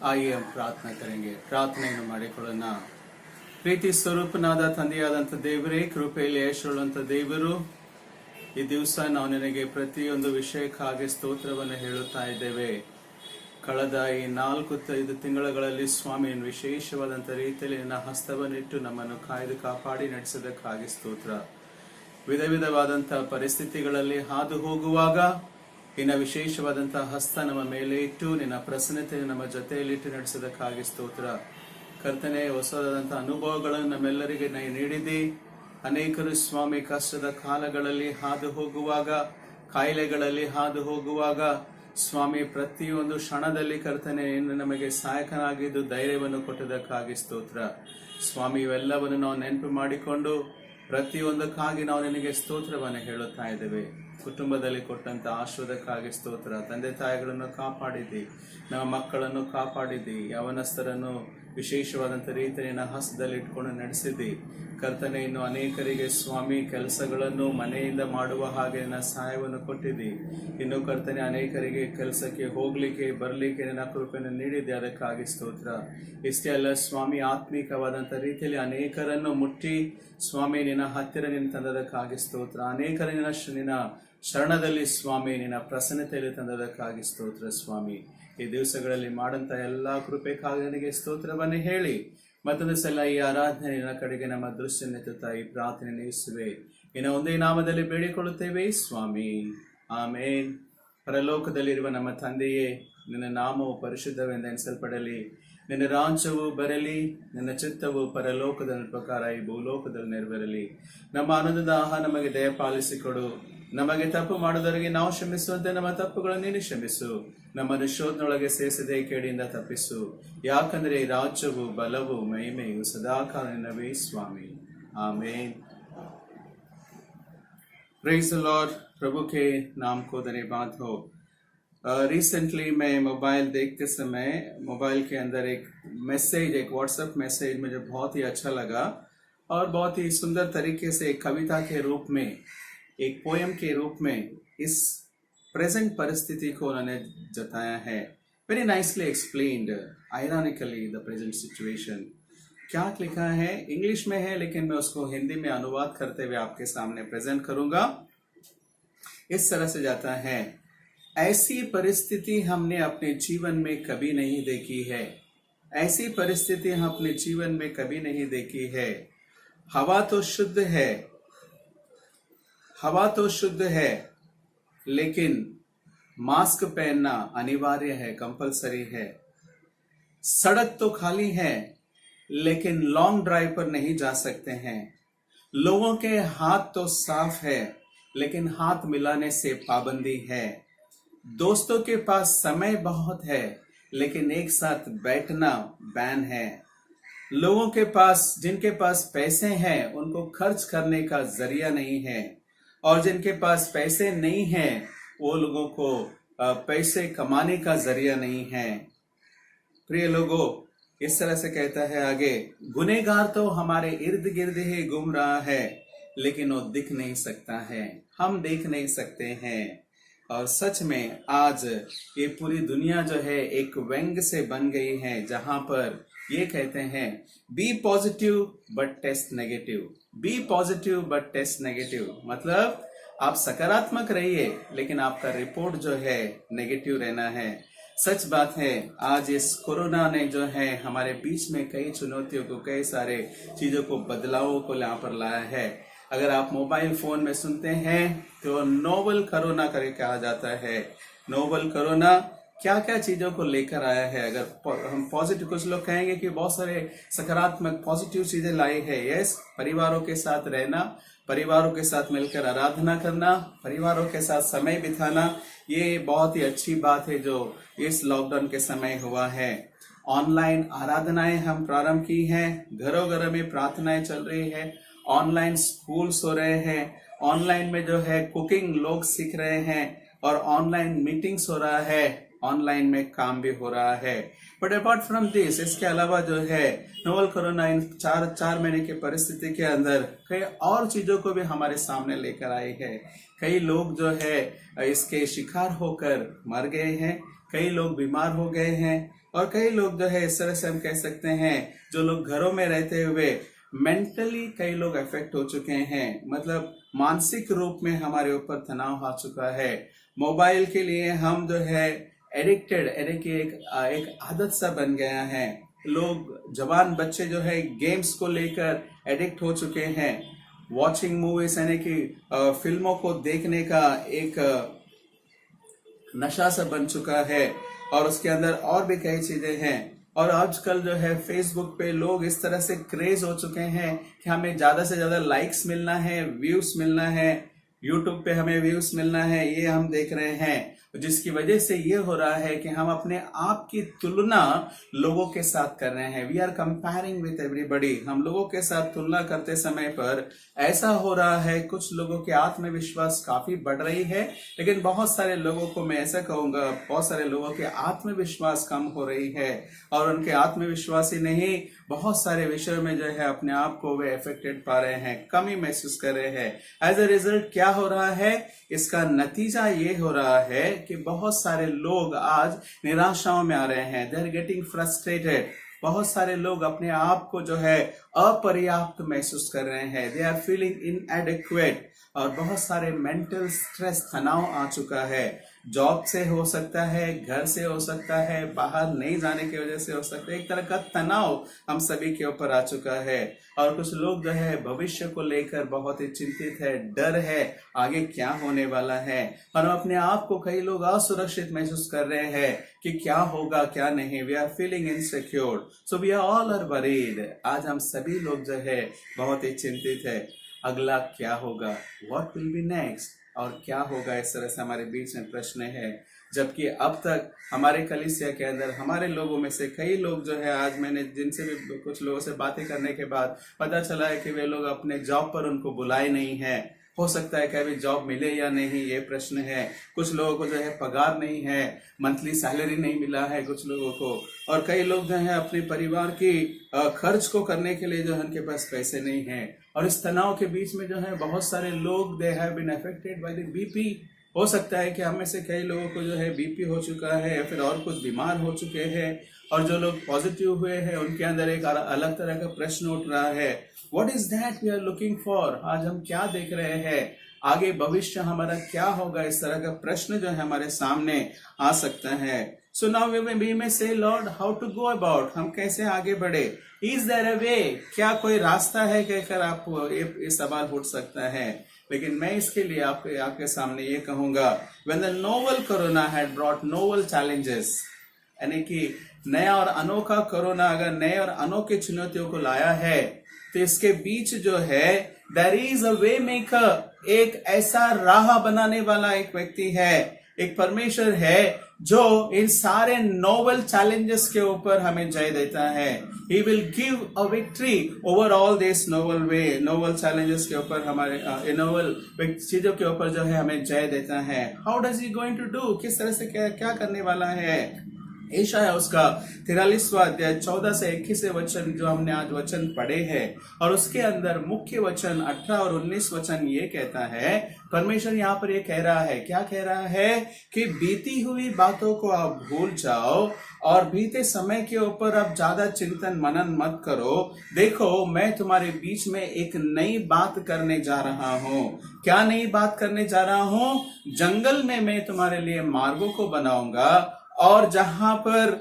आइए हम प्रार्थना करेंगे। ಪ್ರಾರ್ಥನೆ ಮಾಡಿಕೊಳ್ಳೋಣ। ಪ್ರೀತಿ ಸ್ವರೂಪನಾದ ತಂದೆಯಾದಂಥ ದೇವರೇ, ಕೃಪೆಯಲ್ಲಿ ಯಶಸ್ಸುಳ್ಳಂತ ದೇವರು, ಈ ದಿವಸ ನಾವು ನಿನಗೆ ಪ್ರತಿಯೊಂದು ವಿಷಯಕ್ಕಾಗಿ ಸ್ತೋತ್ರವನ್ನು ಹೇಳುತ್ತಾ ಇದ್ದೇವೆ। ಕಳೆದ ಈ 4-5 ತಿಂಗಳಲ್ಲಿ ಸ್ವಾಮಿ ವಿಶೇಷವಾದಂಥ ರೀತಿಯಲ್ಲಿ ನಿನ್ನ ಹಸ್ತವನ್ನಿಟ್ಟು ನಮ್ಮನ್ನು ಕಾಯ್ದು ಕಾಪಾಡಿ ನಡೆಸೋದಕ್ಕಾಗಿ ಸ್ತೋತ್ರ। ವಿಧವಾದಂಥ ಪರಿಸ್ಥಿತಿಗಳಲ್ಲಿ ಹಾದು ಹೋಗುವಾಗ ನಿನ್ನ ವಿಶೇಷವಾದಂತಹ ಹಸ್ತ ನಮ್ಮ ಮೇಲೆ ಇಟ್ಟು ನಿನ್ನ ಪ್ರಸನ್ನತೆ ನಮ್ಮ ಜೊತೆಯಲ್ಲಿಟ್ಟು ನಡೆಸೋದಕ್ಕಾಗಿ ಸ್ತೋತ್ರ। ಕರ್ತನೆ, ಹೊಸದಾದಂಥ ಅನುಭವಗಳನ್ನು ನಮ್ಮೆಲ್ಲರಿಗೆ ನೀಡಿದಿ। ಅನೇಕರು ಸ್ವಾಮಿ ಕಷ್ಟದ ಕಾಲಗಳಲ್ಲಿ ಹಾದು ಹೋಗುವಾಗ, ಕಾಯಿಲೆಗಳಲ್ಲಿ ಹಾದು ಹೋಗುವಾಗ ಸ್ವಾಮಿ ಪ್ರತಿಯೊಂದು ಕ್ಷಣದಲ್ಲಿ ಕರ್ತನೆ ನಮಗೆ ಸಹಾಯಕನಾಗಿದ್ದು ಧೈರ್ಯವನ್ನು ಕೊಟ್ಟದಕ್ಕಾಗಿ ಸ್ತೋತ್ರ ಸ್ವಾಮಿ। ಇವೆಲ್ಲವನ್ನು ನಾವು ನೆನಪು ಮಾಡಿಕೊಂಡು ಪ್ರತಿಯೊಂದಕ್ಕಾಗಿ ನಾವು ನಿನಗೆ ಸ್ತೋತ್ರವನ್ನು ಹೇಳುತ್ತಾ ಇದ್ದೇವೆ। ಕುಟುಂಬದಲ್ಲಿ ಕೊಟ್ಟಂತ ಆಶೀರ್ವಾದಕ್ಕಾಗಿ ಸ್ತೋತ್ರ। ತಂದೆ ತಾಯಿಗಳನ್ನು ಕಾಪಾಡಿದ್ದಿ, ನಮ್ಮ ಮಕ್ಕಳನ್ನು ಕಾಪಾಡಿದ್ದಿ, ಯವನಸ್ಥರನ್ನು ವಿಶೇಷವಾದಂಥ ರೀತಿಯ ಹಸ್ತದಲ್ಲಿ ಇಟ್ಕೊಂಡು ನಡೆಸಿದ್ದಿ ಕರ್ತನೆ। ಇನ್ನು ಅನೇಕರಿಗೆ ಸ್ವಾಮಿ ಕೆಲಸಗಳನ್ನು ಮನೆಯಿಂದ ಮಾಡುವ ಹಾಗೆ ನಿನ್ನ ಸಹಾಯವನ್ನು ಕೊಟ್ಟಿದ್ದಿ। ಇನ್ನು ಕರ್ತನೆ ಅನೇಕರಿಗೆ ಕೆಲಸಕ್ಕೆ ಹೋಗ್ಲಿಕ್ಕೆ ಬರ್ಲಿಕ್ಕೆ ನಿನ್ನ ಕೃಪೆಯನ್ನು ನೀಡಿದ್ದೆ, ಅದಕ್ಕಾಗಿ ಸ್ತೋತ್ರ। ಇಷ್ಟೇ ಅಲ್ಲ ಸ್ವಾಮಿ, ಆತ್ಮಿಕವಾದಂಥ ರೀತಿಯಲ್ಲಿ ಅನೇಕರನ್ನು ಮುಟ್ಟಿ ಸ್ವಾಮಿ ನಿನ್ನ ಹತ್ತಿರ ನಿನ್ನ ತಂದದಕ್ಕಾಗಿ ಸ್ತೋತ್ರ। ಅನೇಕರ ನಿನ್ನ ಶರಣದಲ್ಲಿ ಸ್ವಾಮಿ ನಿನ್ನ ಪ್ರಸನ್ನತೆಯಲ್ಲಿ ತಂದದಕ್ಕಾಗಿ ಸ್ತೋತ್ರ ಸ್ವಾಮಿ। ಈ ದಿವಸಗಳಲ್ಲಿ ಮಾಡಂತ ಎಲ್ಲಾ ಕೃಪೆಗಾಗಿ ನನಗೆ ಸ್ತೋತ್ರವನ್ನೇ ಹೇಳಿ ಮತ್ತೊಂದು ಸಲ ಈ ಆರಾಧನೆಯ ಕಡೆಗೆ ನಮ್ಮ ದೃಷ್ಟಿಯನ್ನೆತ್ತುತ್ತಾ ಈ ಪ್ರಾರ್ಥನೆ ಇಸುವೆ ಇನ್ನು ಒಂದೇ ನಾಮದಲ್ಲಿ ಬೇಡಿಕೊಳ್ಳುತ್ತೇವೆ ಸ್ವಾಮಿ ಆಮೇನ್. ಪರಲೋಕದಲ್ಲಿರುವ ನಮ್ಮ ತಂದೆಯೇ, ನಿನ್ನ ನಾಮವು ಪರಿಶುದ್ಧವೆಂದು ಎನಿಸಲ್ಪಡಲಿ, ನಿನ್ನ ರಾಜ್ಯವು ಬರಲಿ, ನಿನ್ನ ಚಿತ್ತವು ಪರಲೋಕದ ಪ್ರಕಾರ ಈ ಭೂಲೋಕದಲ್ಲಿ ನೆರವೇರಲಿ. ನಮ್ಮ ಆನಂದದ ಆಹಾರ ನಮಗೆ ದಯಪಾಲಿಸಿಕೊಡು. ನಮಗೆ ತಪ್ಪು ಮಾಡುವುದರಿಗೆ ನಾವು ಕ್ಷಮಿಸುವಂತೆ ನಮ್ಮ ತಪ್ಪುಗಳನ್ನು ನೀನು ಕ್ಷಮಿಸು. ನಮ್ಮನ್ನು ಶೋಧನೊಳಗೆ ಸೇರಿಸದೆ ಕೇಡಿಯಿಂದ ತಪ್ಪಿಸು. ಯಾಕಂದರೆ ಈ ರಾಜ್ಯವು ಬಲವು ಮಹಿಮೆಯು ಸದಾಕಾಲ ನಿನ್ನವೇ ಸ್ವಾಮಿ ಆಮೇನ್. Praise the lord. प्रभु के नाम को धन्यवाद हो. रिसेंटली मैं मोबाइल देखते समय मोबाइल के अंदर एक मैसेज, एक व्हाट्सएप मैसेज मुझे बहुत ही अच्छा लगा और बहुत ही सुंदर तरीके से एक कविता के रूप में, एक पोएम के रूप में इस प्रेजेंट परिस्थिति को उन्होंने जताया है. Very nicely explained ironically the present situation. क्या लिखा है इंग्लिश में है, लेकिन मैं उसको हिंदी में अनुवाद करते हुए आपके सामने प्रेजेंट करूंगा. इस तरह से जाता है, ऐसी परिस्थिति हमने अपने जीवन में कभी नहीं देखी है. ऐसी परिस्थिति हम अपने जीवन में कभी नहीं देखी है. हवा तो शुद्ध है, हवा तो शुद्ध है, लेकिन मास्क पहनना अनिवार्य है, कंपलसरी है. सड़क तो खाली है, लेकिन लॉन्ग ड्राइव पर नहीं जा सकते हैं. लोगों के हाथ तो साफ है, लेकिन हाथ मिलाने से पाबंदी है. दोस्तों के पास समय बहुत है, लेकिन एक साथ बैठना बैन है. लोगों के पास, जिनके पास पैसे हैं, उनको खर्च करने का जरिया नहीं है, और जिनके पास पैसे नहीं हैं, वो लोगों को पैसे कमाने का जरिया नहीं है. प्रिय लोगों, इस तरह से कहता है आगे, गुनहगार तो हमारे इर्द गिर्द ही घूम रहा है, लेकिन वो दिख नहीं सकता है, हम देख नहीं सकते हैं. और सच में आज ये पूरी दुनिया जो है एक व्यंग से बन गई है, जहां पर ये कहते हैं be positive but test negative, be positive but test negative. मतलब आप सकारात्मक रहिए, लेकिन आपका रिपोर्ट जो है नेगेटिव रहना है. सच बात है, आज इस कोरोना ने जो है हमारे बीच में कई चुनौतियों को, कई सारे चीजों को, बदलावों को यहाँ पर लाया है. अगर आप मोबाइल फोन में सुनते हैं तो नोवल कोरोना करके कहा जाता है. नोवल कोरोना क्या क्या चीजों को लेकर आया है. अगर हम पॉजिटिव, कुछ लोग कहेंगे कि बहुत सारे सकारात्मक पॉजिटिव चीजें लाई है. यस, परिवारों के साथ रहना, परिवारों के साथ मिलकर आराधना करना, परिवारों के साथ समय बिताना, ये बहुत ही अच्छी बात है जो इस लॉकडाउन के समय हुआ है. ऑनलाइन आराधनाएं हम प्रारंभ की हैं, घरों घरों में प्रार्थनाएं चल रही है, ऑनलाइन स्कूल्स हो रहे हैं, ऑनलाइन में जो है कुकिंग लोग सीख रहे हैं, और ऑनलाइन मीटिंग्स हो रहा है, ऑनलाइन में काम भी हो रहा है. बट अपार्ट फ्रॉम दिस, इसके अलावा जो है नोवल कोरोना इन चार महीने की परिस्थिति के अंदर कई और चीजों को भी हमारे सामने लेकर आई है. कई लोग जो है इसके शिकार होकर मर गए हैं, कई लोग बीमार हो गए हैं, और कई लोग जो है इस तरह से हम कह सकते हैं, जो लोग घरों में रहते हुए मेंटली कई लोग अफेक्ट हो चुके हैं. मतलब मानसिक रूप में हमारे ऊपर तनाव आ चुका है. मोबाइल के लिए हम जो है एडिक्टेड, एक आदत सा बन गया है. लोग, जवान बच्चे जो है गेम्स को लेकर एडिक्ट हो चुके हैं. वॉचिंग मूवीज यानी कि फिल्मों को देखने का एक नशा सा बन चुका है, और उसके अंदर और भी कई चीजें हैं. और आजकल जो है फेसबुक पे लोग इस तरह से क्रेज हो चुके हैं कि हमें ज्यादा से ज्यादा लाइक्स मिलना है, व्यूज मिलना है, यूट्यूब पे हमें व्यूज मिलना है, ये हम देख रहे हैं. जिसकी वजह से ये हो रहा है कि हम अपने आप की तुलना लोगों के साथ कर रहे हैं. We are comparing with everybody. हम लोगों के साथ तुलना करते समय पर ऐसा हो रहा है, कुछ लोगों के आत्मविश्वास काफी बढ़ रही है, लेकिन बहुत सारे लोगों को, मैं ऐसा कहूंगा, बहुत सारे लोगों के आत्मविश्वास कम हो रही है, और उनके आत्मविश्वास ही नहीं, बहुत सारे विषयों में जो है अपने आप को वे अफेक्टेड पा रहे हैं, कमी महसूस कर रहे हैं. एज अ रिजल्ट क्या हो रहा है? इसका नतीजा ये हो रहा है कि बहुत सारे लोग आज निराशाओं में आ रहे हैं. They are getting frustrated. बहुत सारे लोग अपने आप को जो है अपर्याप्त महसूस कर रहे हैं. They are feeling inadequate. और बहुत सारे मेंटल स्ट्रेस, तनाव आ चुका है। जॉब से हो सकता है, घर से हो सकता है, बाहर नहीं जाने की वजह से हो सकता है। एक तरह का तनाव हम सभी के ऊपर आ चुका है और कुछ लोग जो है भविष्य को लेकर बहुत ही चिंतित है, डर है आगे क्या होने वाला है, और अपने आप को कई लोग असुरक्षित महसूस कर रहे हैं कि क्या होगा क्या नहीं। We are feeling insecure, so we are all are worried. आज हम सभी लोग जो है बहुत ही चिंतित है, अगला क्या होगा, व्हाट विल बी नेक्स्ट, और क्या होगा, इस तरह से हमारे बीच में प्रश्न है। जबकि अब तक हमारे कलीसिया के अंदर हमारे लोगों में से कई लोग जो है, आज मैंने जिनसे भी कुछ लोगों से बातें करने के बाद पता चला है कि वे लोग अपने जॉब पर उनको बुलाए नहीं है। हो सकता है कि अभी जॉब मिले या नहीं, ये प्रश्न है। कुछ लोगों को जो है पगार नहीं है, मंथली सैलरी नहीं मिला है कुछ लोगों को, और कई लोग जो है अपने परिवार की खर्च को करने के लिए जो है उनके पास पैसे नहीं है। और इस तनाव के बीच में जो है बहुत सारे लोग they have been affected by the BP. हो सकता है कि हम में से कई लोगों को जो है बीपी हो चुका है या फिर और कुछ बीमार हो चुके हैं, और जो लोग पॉजिटिव हुए हैं उनके अंदर एक अलग तरह का प्रश्न उठ रहा है, what is that we are looking for. आज हम क्या देख रहे हैं, आगे भविष्य हमारा क्या होगा, इस तरह का प्रश्न जो है हमारे सामने आ सकता है। So now we may say Lord how to go about, हम कैसे आगे बढ़े। इज देयर अ वे, क्या कोई रास्ता है, कहकर आप ये सवाल उठ सकता है। लेकिन मैं इसके लिए आपके सामने ये कहूंगा, when the novel corona had brought novel challenges, यानी कि नया और अनोखा कोरोना अगर नए और अनोखे चुनौतियों को लाया है, तो इसके बीच जो है there is a way maker, एक ऐसा राह बनाने वाला एक व्यक्ति है, एक परमेश्वर है जो इन सारे नोवेल चैलेंजेस के ऊपर हमें जय देता है। He will give a victory over all this novel way, novel challenges के ऊपर, हमारे नोवेल चीजों के ऊपर जो है हमें जय देता है। How does he going to do, किस तरह से क्या करने वाला है। यशायाह उसका 43वां अध्याय 14 से 21 वचन जो हमने आज वचन पढ़े हैं, और उसके अंदर मुख्य वचन 18 और 19 वचन ये कहता है, परमेश्वर यहाँ पर ये कह रहा है, क्या कह रहा है कि बीती हुई बातों को आप भूल जाओ और बीते समय के ऊपर अब ज्यादा चिंतन मनन मत करो। देखो मैं तुम्हारे बीच में एक नई बात करने जा रहा हूँ। क्या नई बात करने जा रहा हूँ, जंगल में मैं तुम्हारे लिए मार्गों को बनाऊंगा, और जहां पर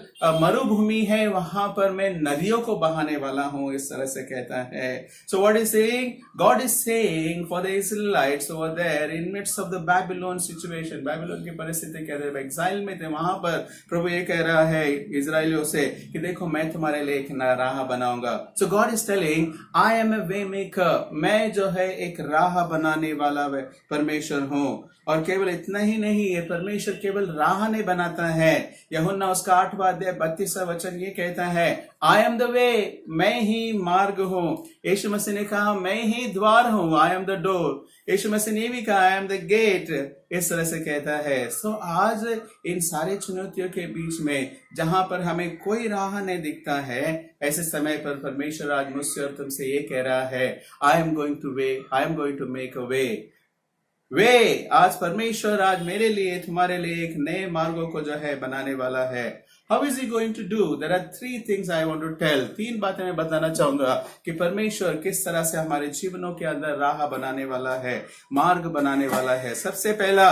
मरुभूमि है वहां पर मैं नदियों को बहाने वाला हूं, इस तरह से कहता है। So what is saying, God is saying for the Israelites over there in midst of the Babylon situation, Babylon की परिस्थिति कह रहे एक्साइल में थे, वहां पर प्रभु ये कह रहा है इजराइलियों से कि देखो मैं तुम्हारे लिए एक राह बनाऊंगा। So God is telling I am a way maker, मैं जो है एक राह बनाने वाला परमेश्वर हूं। और केवल इतना ही नहीं, ये परमेश्वर केवल राह नहीं बनाता है। यूहन्ना उसका 8वां अध्याय 32वां वचन ये कहता है, आई एम द वे, मैं ही मार्ग हूँ। यीशु मसीह ने कहा मैं ही द्वार हूँ, आई एम द डोर। यीशु मसीह ने भी कहा आई एम द गेट, इस तरह से कहता है। सो आज इन सारे चुनौतियों के बीच में जहां पर हमें कोई राह नहीं दिखता है, ऐसे समय पर परमेश्वर आज मुझसे और तुमसे ये कह रहा है, I am going to way, I am going to make a way. आज परमेश्वर आज मेरे लिए, तुम्हारे लिए एक नए मार्गों को जो है बनाने वाला है। How is he going to do? There are 3 things I want to tell. 3 बातें मैं बताना चाहूंगा कि परमेश्वर किस तरह से हमारे जीवनों के अंदर राह बनाने वाला है, मार्ग बनाने वाला है। सबसे पहला,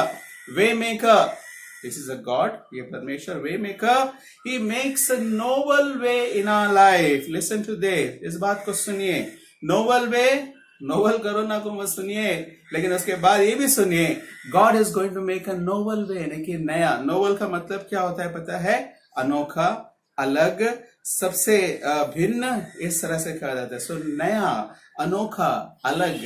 way maker. This is a God, ये परमेश्वर way maker. He makes a novel way in our life. Listen to this. इस बात को सुनिए। नोवल वे, नोवल कोरोना को मत सुनिए, लेकिन उसके बाद ये भी सुनिए, God is going to make a novel way, यानी कि नया। नोवल का मतलब क्या होता है पता है, अनोखा, अलग, सबसे भिन्न, इस तरह से कहा जाता है। सो नया, अनोखा, अलग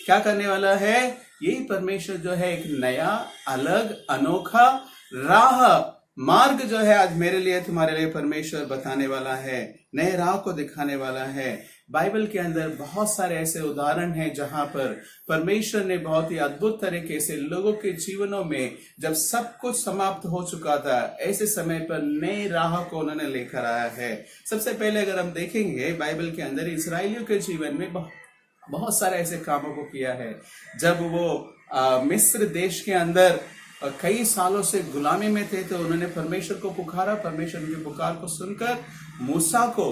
क्या करने वाला है, यही परमेश्वर जो है एक नया, अलग, अनोखा राह, मार्ग जो है आज मेरे लिए, तुम्हारे लिए परमेश्वर बताने वाला है, नए राह को दिखाने वाला है। बाइबल के अंदर बहुत सारे ऐसे उदाहरण हैं जहां पर परमेश्वर ने बहुत ही अद्भुत तरीके से लोगों के जीवनों में, जब सब कुछ समाप्त हो चुका था, ऐसे समय पर नए राह को उन्होंने लेकर आया है। सबसे पहले अगर हम देखेंगे बाइबल के अंदर इस्राएलियों के जीवन में बहुत सारे ऐसे कामों को किया है। जब वो मिस्र देश के अंदर कई सालों से गुलामी में थे, तो उन्होंने परमेश्वर को पुकारा। परमेश्वर की पुकार को सुनकर मूसा को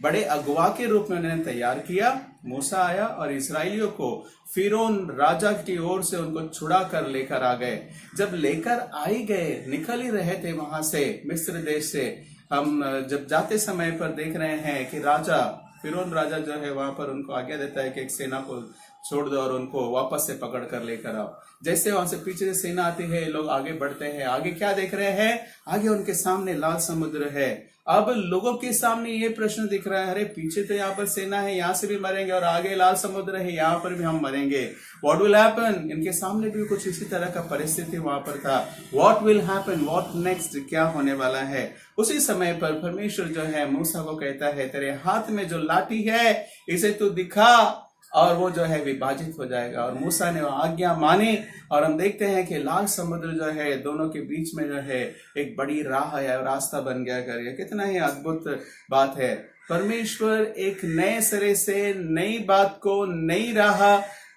बड़े अगुवा के रूप में उन्होंने तैयार किया मूसा आया और इस्राएलियों को फिरौन राजा की ओर से उनको छुड़ा कर लेकर आ गए। जब लेकर आई गए, निकल ही रहे थे वहां से, मिस्र देश से, हम जब जाते समय पर देख रहे हैं कि राजा फिरौन राजा जो है वहां पर उनको आज्ञा देता है कि एक सेना को छोड़ दो और उनको वापस से पकड़ कर लेकर आओ। जैसे वहां से पीछे से सेना आती है, लोग आगे बढ़ते हैं। आगे क्या देख रहे हैं? आगे उनके सामने लाल समुद्र है। अब लोगों के सामने ये प्रश्न दिख रहा है, अरे पीछे तो यहाँ पर सेना है, यहाँ से भी मरेंगे, और आगे लाल समुद्र है, यहाँ पर भी हम मरेंगे। What will happen? इनके सामने भी कुछ इसी तरह का परिस्थिति वहां पर था। What will happen? What next? क्या होने वाला है? उसी समय पर परमेश्वर जो है मूसा को कहता है, तेरे हाथ में जो लाठी है इसे तू दिखा, और वो जो है विभाजित हो जाएगा। और मूसा ने आज्ञा मानी, और हम देखते हैं कि लाल समुद्र जो है दोनों के बीच में जो है एक बड़ी राह है, रास्ता बन गया करके। कितना ही अद्भुत बात है। परमेश्वर एक नए सिरे से नई बात को, नई राह,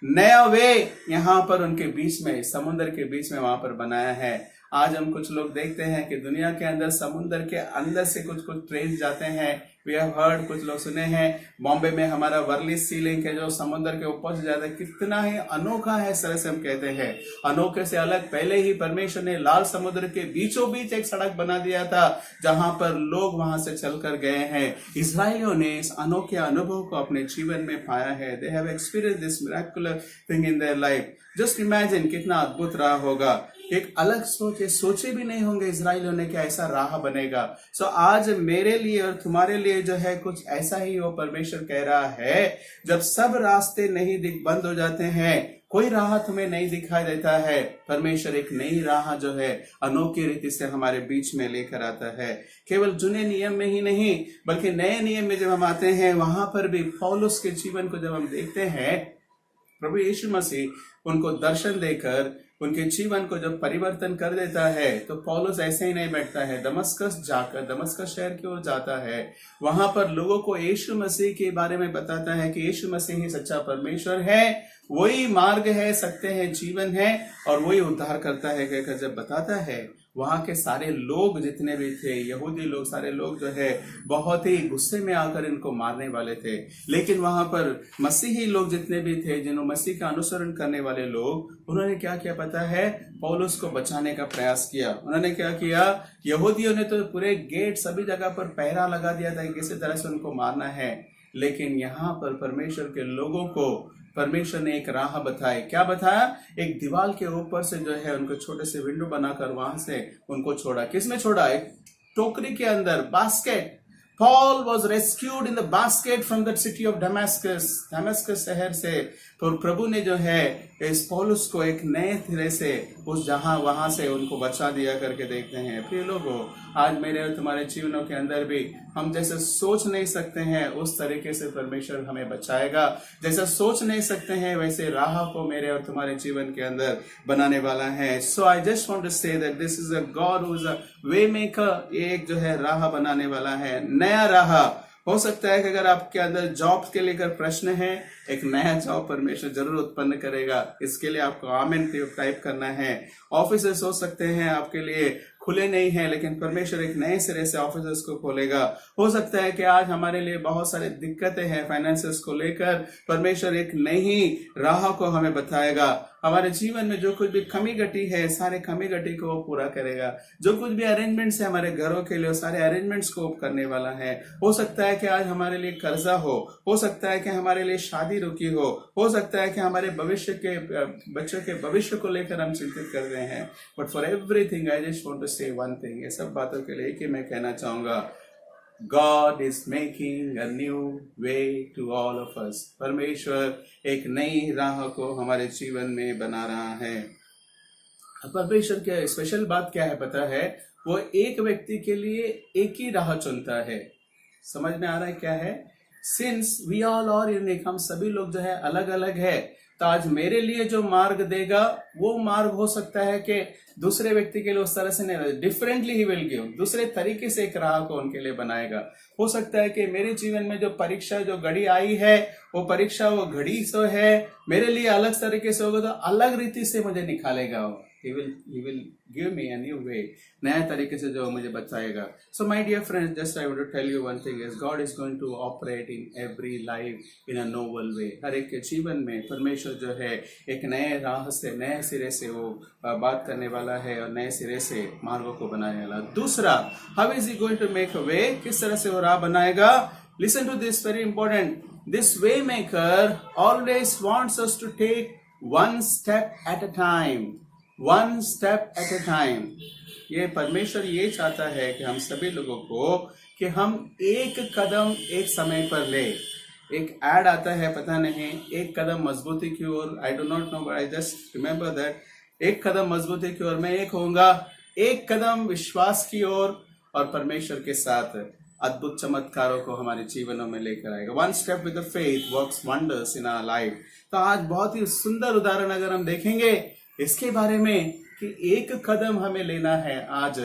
नया वे यहाँ पर उनके बीच में, समुद्र के बीच में वहां पर बनाया है। आज हम कुछ लोग देखते हैं कि दुनिया के अंदर समुद्र के अंदर से कुछ ट्रेन जाते हैं। वी हैव हर्ड, कुछ लोग सुने हैं, बॉम्बे में हमारा वर्ली सी लिंक है जो समुद्र के ऊपर से जाता है। कितना ही अनोखा है, सर से हम कहते हैं। अनोखे से अलग, पहले ही परमेश्वर ने लाल समुद्र के बीचों बीच एक सड़क बना दिया था जहां पर लोग वहां से चलकर गए हैं। इस्राएलियों ने इस अनोखे अनुभव को अपने जीवन में पाया है। They have experience this miraculous thing in their life. Just imagine कितना अद्भुत रहा होगा। एक अलग सोचे भी नहीं होंगे इजराइलियों ने कि ऐसा राह बनेगा। सो आज मेरे लिए और तुम्हारे लिए जो है कुछ ऐसा ही वो परमेश्वर कह रहा है। जब सब रास्ते नहीं बंद हो जाते हैं, कोई राह तुम्हें नहीं दिखाई देता है, परमेश्वर एक नई राह जो है अनोखी रीति से हमारे बीच में लेकर आता है। केवल जुने नियम में ही नहीं, बल्कि नए नियम में जब हम आते हैं, वहां पर भी पौलुस के जीवन को जब हम देखते हैं, प्रभु यीशु मसीह उनको दर्शन देकर उनके जीवन को जब परिवर्तन कर देता है, तो पौलुस ऐसे ही नहीं बैठता है। दमस्कस शहर की ओर जाता है। वहां पर लोगों को यीशु मसीह के बारे में बताता है कि यीशु मसीह ही सच्चा परमेश्वर है, वही मार्ग है, सत्य है, जीवन है, और वही उद्धार करता है कहकर जब बताता है, वहां के सारे लोग जितने भी थे, यहूदी लोग, सारे लोग जो है बहुत ही गुस्से में आकर इनको मारने वाले थे। लेकिन वहां पर मसीही लोग जितने भी थे, जिन्होंने मसीह का अनुसरण करने वाले लोग, उन्होंने क्या किया पता है? पौलुस को बचाने का प्रयास किया। उन्होंने क्या किया? यहूदियों ने तो पूरे गेट सभी जगह पर पहरा लगा दिया था कि किसी तरह से उनको मारना है। लेकिन यहाँ पर परमेश्वर के लोगों को परमेश्वर ने एक राह बताई। क्या बताया? एक दीवार के ऊपर से जो है उनको छोटे से विंडो बनाकर वहां से उनको छोड़ा। किसमें छोड़ा? एक टोकरी के अंदर, basket. Paul was rescued in the basket from the city of Damascus शहर से। तो प्रभु ने जो है इस पौलुस को एक नए सिरे से उस वहां से उनको बचा दिया करके देखते हैं। प्रिय लोगों, आज मेरे और तुम्हारे जीवनों के अंदर भी हम जैसे सोच नहीं सकते हैं उस तरीके से परमेश्वर हमें बचाएगा। जैसा सोच नहीं सकते हैं वैसे राह को मेरे और तुम्हारे जीवन के अंदर बनाने वाला है। So I just want to say that this is a God who is a way maker. एक जो है राह बनाने वाला है, नया राह। हो सकता है कि अगर आपके अंदर जॉब के लेकर प्रश्न है, एक नया जॉब परमेश्वर जरूर उत्पन्न करेगा। इसके लिए आपको आमेन टाइप करना है। ऑफिसेस हो सकते हैं आपके लिए खुले नहीं है, लेकिन परमेश्वर एक नए सिरे से ऑफिसेस को खोलेगा। हो सकता है कि आज हमारे लिए बहुत सारी दिक्कतें हैं फाइनेंसेस को लेकर, परमेश्वर एक नई राह को हमें बताएगा। हमारे जीवन में जो कुछ भी कमी घटी है, सारे कमी घटी को वो पूरा करेगा। जो कुछ भी अरेंजमेंट्स है हमारे घरों के लिए, सारे अरेंजमेंट्स को करने वाला है। हो सकता है कि आज हमारे लिए कर्जा हो सकता है कि हमारे लिए शादी रुकी हो सकता है कि हमारे भविष्य के बच्चों के भविष्य को लेकर हम चिंतित कर रहे हैं। But for everything I just want to say one thing. ये सब बातों के लिए एक ही मैं कहना चाहूंगा, God is making a new way to all of us. परमेश्वर एक नई राह को हमारे जीवन में बना रहा है। परमेश्वर क्या स्पेशल बात क्या है पता है? वो एक व्यक्ति के लिए एक ही राह चुनता है। समझ में आ रहा है क्या है? Since we all are unique, हम सभी लोग जो है अलग अलग है, तो आज मेरे लिए जो मार्ग देगा वो मार्ग हो सकता है कि दूसरे व्यक्ति के लिए उस तरह से नहीं, डिफरेंटली ही विल गिव, दूसरे तरीके से एक राह को उनके लिए बनाएगा। हो सकता है कि मेरे जीवन में जो परीक्षा जो घड़ी आई है, वो परीक्षा वो घड़ी सो है मेरे लिए अलग तरीके से होगा, तो अलग रीति से मुझे निकालेगा वो। he will give me a new way, नया तरीके से जो मुझे बताएगा. So my dear friends, just I want to tell you one thing is God is going to operate in every life in a novel way. हर एक के जीवन में परमेश्वर जो है एक नए राह से नए सिरे से वो बात करने वाला है और नए सिरे से मार्गों को बनाने वाला. दूसरा, how is he going to make a way? किस तरह से वो राह बनाएगा? Listen to this, very important. This way maker always wants us to take one step at a time. One step at a time. ये परमेश्वर ये चाहता है कि हम सभी लोगों को कि हम एक कदम एक समय पर ले. एक ऐड आता है, पता नहीं, एक कदम मजबूती की ओर. I do not know, but I just remember that. एक कदम मजबूती की ओर मैं एक होऊंगा, एक कदम विश्वास की ओर, और परमेश्वर के साथ अद्भुत चमत्कारों को हमारे जीवनों में लेकर आएगा. One step with the faith works wonders in our life. तो आज बहुत ही सुंदर उदाहरण अगर हम देखेंगे इसके बारे में कि एक कदम हमें लेना है. आज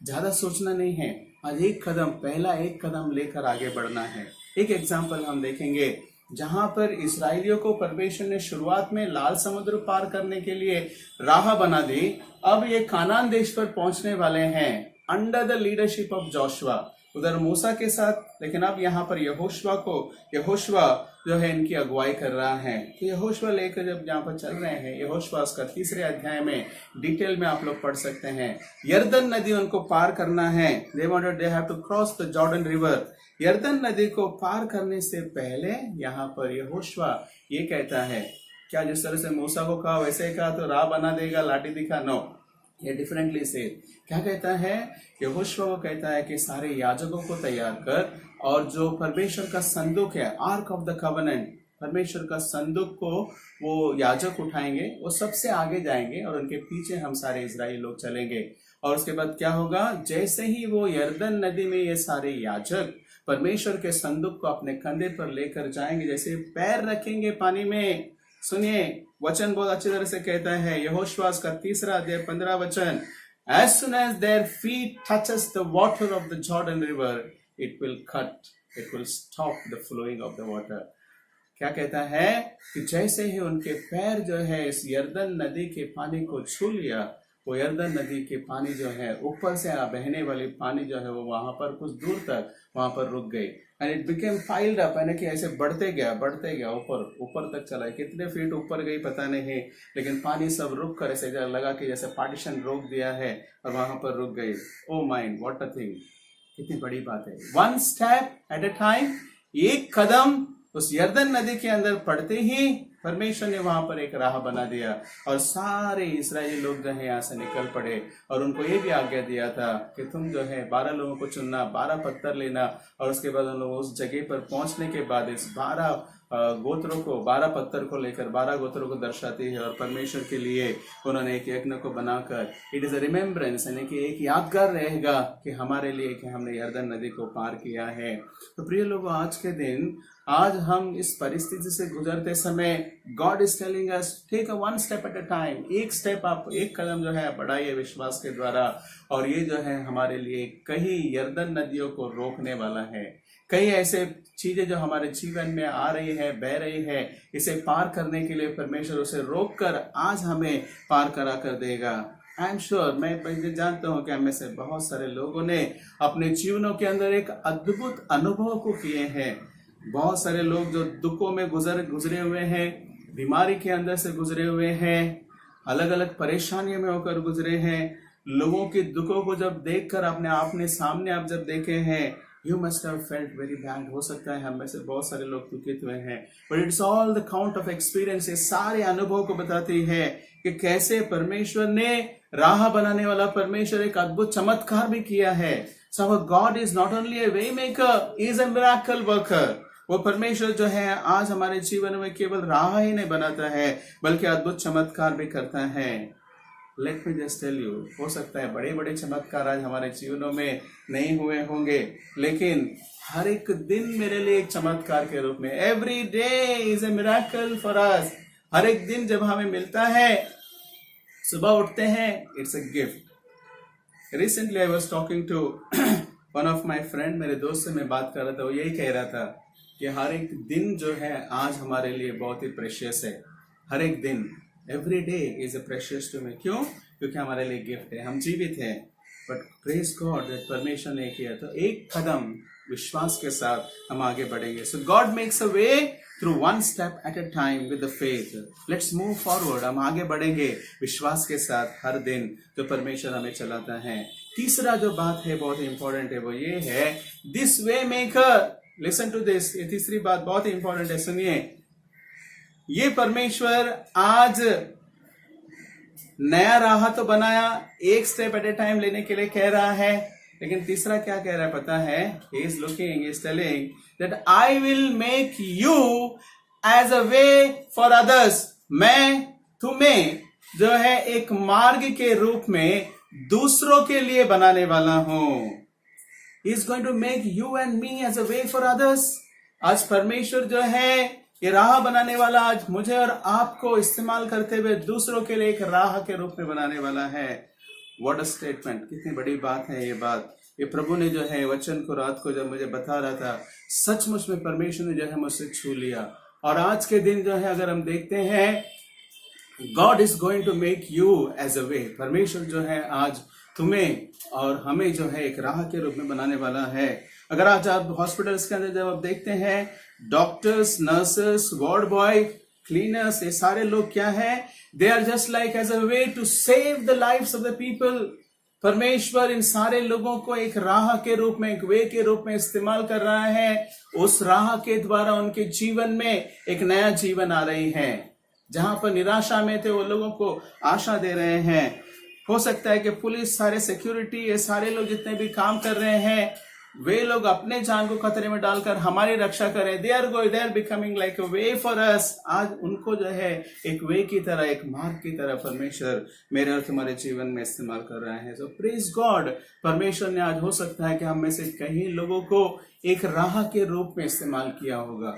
ज्यादा सोचना नहीं है, आज एक कदम, पहला एक कदम लेकर आगे बढ़ना है. एक एग्जाम्पल हम देखेंगे जहां पर इस्राएलियों को परमेश्वर ने शुरुआत में लाल समुद्र पार करने के लिए राह बना दी. अब ये कानान देश पर पहुंचने वाले हैं under the leadership of Joshua. उधर मूसा के साथ, लेकिन अब यहाँ पर यहोशुआ जो है इनकी अगुवाई कर रहा है. तो यहोशुआ लेकर जब यहाँ पर चल रहे हैं, यहोशुआ उसका 3 अध्याय में डिटेल में आप लोग पढ़ सकते हैं. यरदन नदी उनको पार करना है. They have to cross the Jordan river. यरदन नदी को पार करने से पहले यहाँ पर यहोशुआ ये कहता है, क्या जिस तरह से मूसा को कहा वैसे ही कहा तो राह बना देगा, लाठी दिखा? नो, ये डिफरेंटली से क्या कहता है? यहोशुआ को कहता है कि सारे याजकों को तैयार कर, और जो परमेश्वर का संदूक है, आर्क ऑफ द कवेनेंट, परमेश्वर का संदूक को वो याजक उठाएंगे, वो सबसे आगे जाएंगे और उनके पीछे हम सारे इजरायली लोग चलेंगे. और उसके बाद क्या होगा? जैसे ही वो यरदन नदी में ये सारे याजक परमेश्वर के संदूक को अपने कंधे पर लेकर जाएंगे, जैसे पैर रखेंगे पानी में. सुनिए, वचन बहुत अच्छी तरह से कहता है, यहोशुआ का 3 अध्याय 15 वचन. As soon as their feet touches the water of the Jordan river, it will stop the flowing of the water. क्या कहता है कि जैसे ही उनके पैर जो है इस यरदन नदी के पानी को छू लिया, वो यरदन नदी के पानी जो है ऊपर से बहने वाली पानी जो है वो वहां पर कुछ दूर तक वहां पर रुक गई. And it became piled up, यानी कि ऐसे बढ़ते गया ऊपर तक चला. कितने फीट ऊपर गई पता नहीं, लेकिन पानी सब रुक कर ऐसे लगा कि जैसे पार्टीशन रोक दिया है और वहां पर रुक गई. ओ माइंड, व्हाट अ थिंग, कितनी बड़ी बात है. One step at a time. एक कदम उस यरदन नदी के अंदर पड़ते ही परमेश्वर ने वहां पर एक राह बना दिया, और सारे इस्राएली लोग जो है यहाँ से निकल पड़े. और उनको ये भी आज्ञा दिया था कि तुम जो है 12 लोगों को चुनना, 12 पत्थर लेना, और उसके बाद उन लोगों उस जगह पर पहुंचने के बाद इस 12 गोत्रों को, 12 पत्थर को लेकर 12 गोत्रों को दर्शाती है, और परमेश्वर के लिए उन्होंने एक यज्ञ को बनाकर, इट इज अ रिमेम्बरेंस, यानी कि एक यादगार रहेगा कि हमारे लिए कि हमने यरदन नदी को पार किया है. तो प्रिय लोगों, आज के दिन, आज हम इस परिस्थिति से गुजरते समय God is telling us, take a one step at a time. एक स्टेप, आप एक कदम जो है बढ़ाइए विश्वास के द्वारा. और ये जो है हमारे लिए कई यरदन नदियों को रोकने वाला है. कई ऐसे चीजें जो हमारे जीवन में आ रही है, बह रही है, इसे पार करने के लिए परमेश्वर उसे रोक कर आज हमें पार करा कर देगा. आई एम श्योर, मैं जानता हूँ कि हम में से बहुत सारे लोगों ने अपने जीवनों के अंदर एक अद्भुत अनुभव को किए हैं. बहुत सारे लोग जो दुखों में गुजरे हुए हैं, बीमारी के अंदर से गुजरे हुए हैं, अलग अलग परेशानियों में होकर गुजरे हैं. लोगों के दुखों को जब देखकर अपने सामने आप जब देखे हैं, you must have felt very bad. हो सकता है हम में से बहुत सारे लोग दुखित हुए हैं, but it's all the count of experience. ये सारे अनुभव को बताती है कि कैसे परमेश्वर ने राह बनाने वाला परमेश्वर एक अद्भुत चमत्कार भी किया है. So our God is not only a way maker, he is a miracle worker. वो परमेश्वर जो है आज हमारे जीवन में केवल राह ही नहीं बनाता है, बल्कि अद्भुत चमत्कार भी करता है. Let me just tell you, हो सकता है बड़े बड़े चमत्कार आज हमारे जीवनों में नहीं हुए होंगे, लेकिन हर एक दिन मेरे लिए एक चमत्कार के रूप में, every day is a miracle for us. हर एक दिन जब हमें मिलता है, सुबह उठते हैं, it's a gift. Recently I was talking to one of my friend, मेरे दोस्त से मैं बात कर रहा था. वो यही कह रहा था कि हर एक दिन जो है आज हमारे लिए बहुत ही प्रेशियस है. हर एक दिन, every day is a precious to me. क्यों? क्योंकि हमारे लिए गिफ्ट है, हम जीवित हैं। बट प्रेज गॉड दैट परमेश्वर ने किया, तो एक कदम विश्वास के साथ हम आगे बढ़ेंगे। So God makes a way through one step at a time with the faith. Let's move forward, हम आगे बढ़ेंगे विश्वास के साथ हर दिन जो परमेश्वर हमें चलाता है। तीसरा जो बात है बहुत इंपॉर्टेंट है, वो ये है this way maker. Listen to this, ये तीसरी बात बहुत इंपॉर्टेंट है, सुनिए। ये परमेश्वर आज नया राह तो बनाया, एक स्टेप एट ए टाइम लेने के लिए कह रहा है, लेकिन तीसरा क्या कह रहा है पता है? He is looking, he is telling that I will make you as a way for others। मैं तुम्हें जो है एक मार्ग के रूप में दूसरों के लिए बनाने वाला हूं। He is going to make you and me as a way for others। आज परमेश्वर जो है ये राह बनाने वाला, आज मुझे और आपको इस्तेमाल करते हुए दूसरों के लिए एक राह के रूप में बनाने वाला है। व्हाट अ स्टेटमेंट, कितनी बड़ी बात है ये बात। ये प्रभु ने जो है वचन को रात को जब मुझे बता रहा था, सचमुच में परमेश्वर ने जो है मुझसे छू लिया। और आज के दिन जो है अगर हम देखते हैं, God is going to make you as a way. परमेश्वर जो है आज तुम्हें और हमें जो है एक राह के रूप में बनाने वाला है। अगर आज आप हॉस्पिटल्स के अंदर जब आप देखते हैं, doctors, nurses, ward boy, cleaners, ये सारे लोग क्या है? They are just like as a way to save the lives of the people. परमेश्वर इन सारे लोगों को एक राह के रूप में, एक वे के रूप में इस्तेमाल कर रहा है। उस राह के द्वारा उनके जीवन में एक नया जीवन आ रही है। जहां पर निराशा में थे वो लोगों को आशा दे रहे हैं। हो सकता है कि पुलिस, सारे सिक्योरिटी, ये सारे लोग जितने भी काम कर रहे हैं, वे लोग अपने जान को खतरे में डालकर हमारी रक्षा करें। They are becoming like a way for us. आज उनको जो है एक वे की तरह, एक मार्ग की तरह परमेश्वर मेरे और तुम्हारे जीवन में इस्तेमाल कर रहा है। सो प्रेज गॉड, परमेश्वर ने आज हो सकता है कि हम में से कई लोगों को एक राह के रूप में इस्तेमाल किया होगा।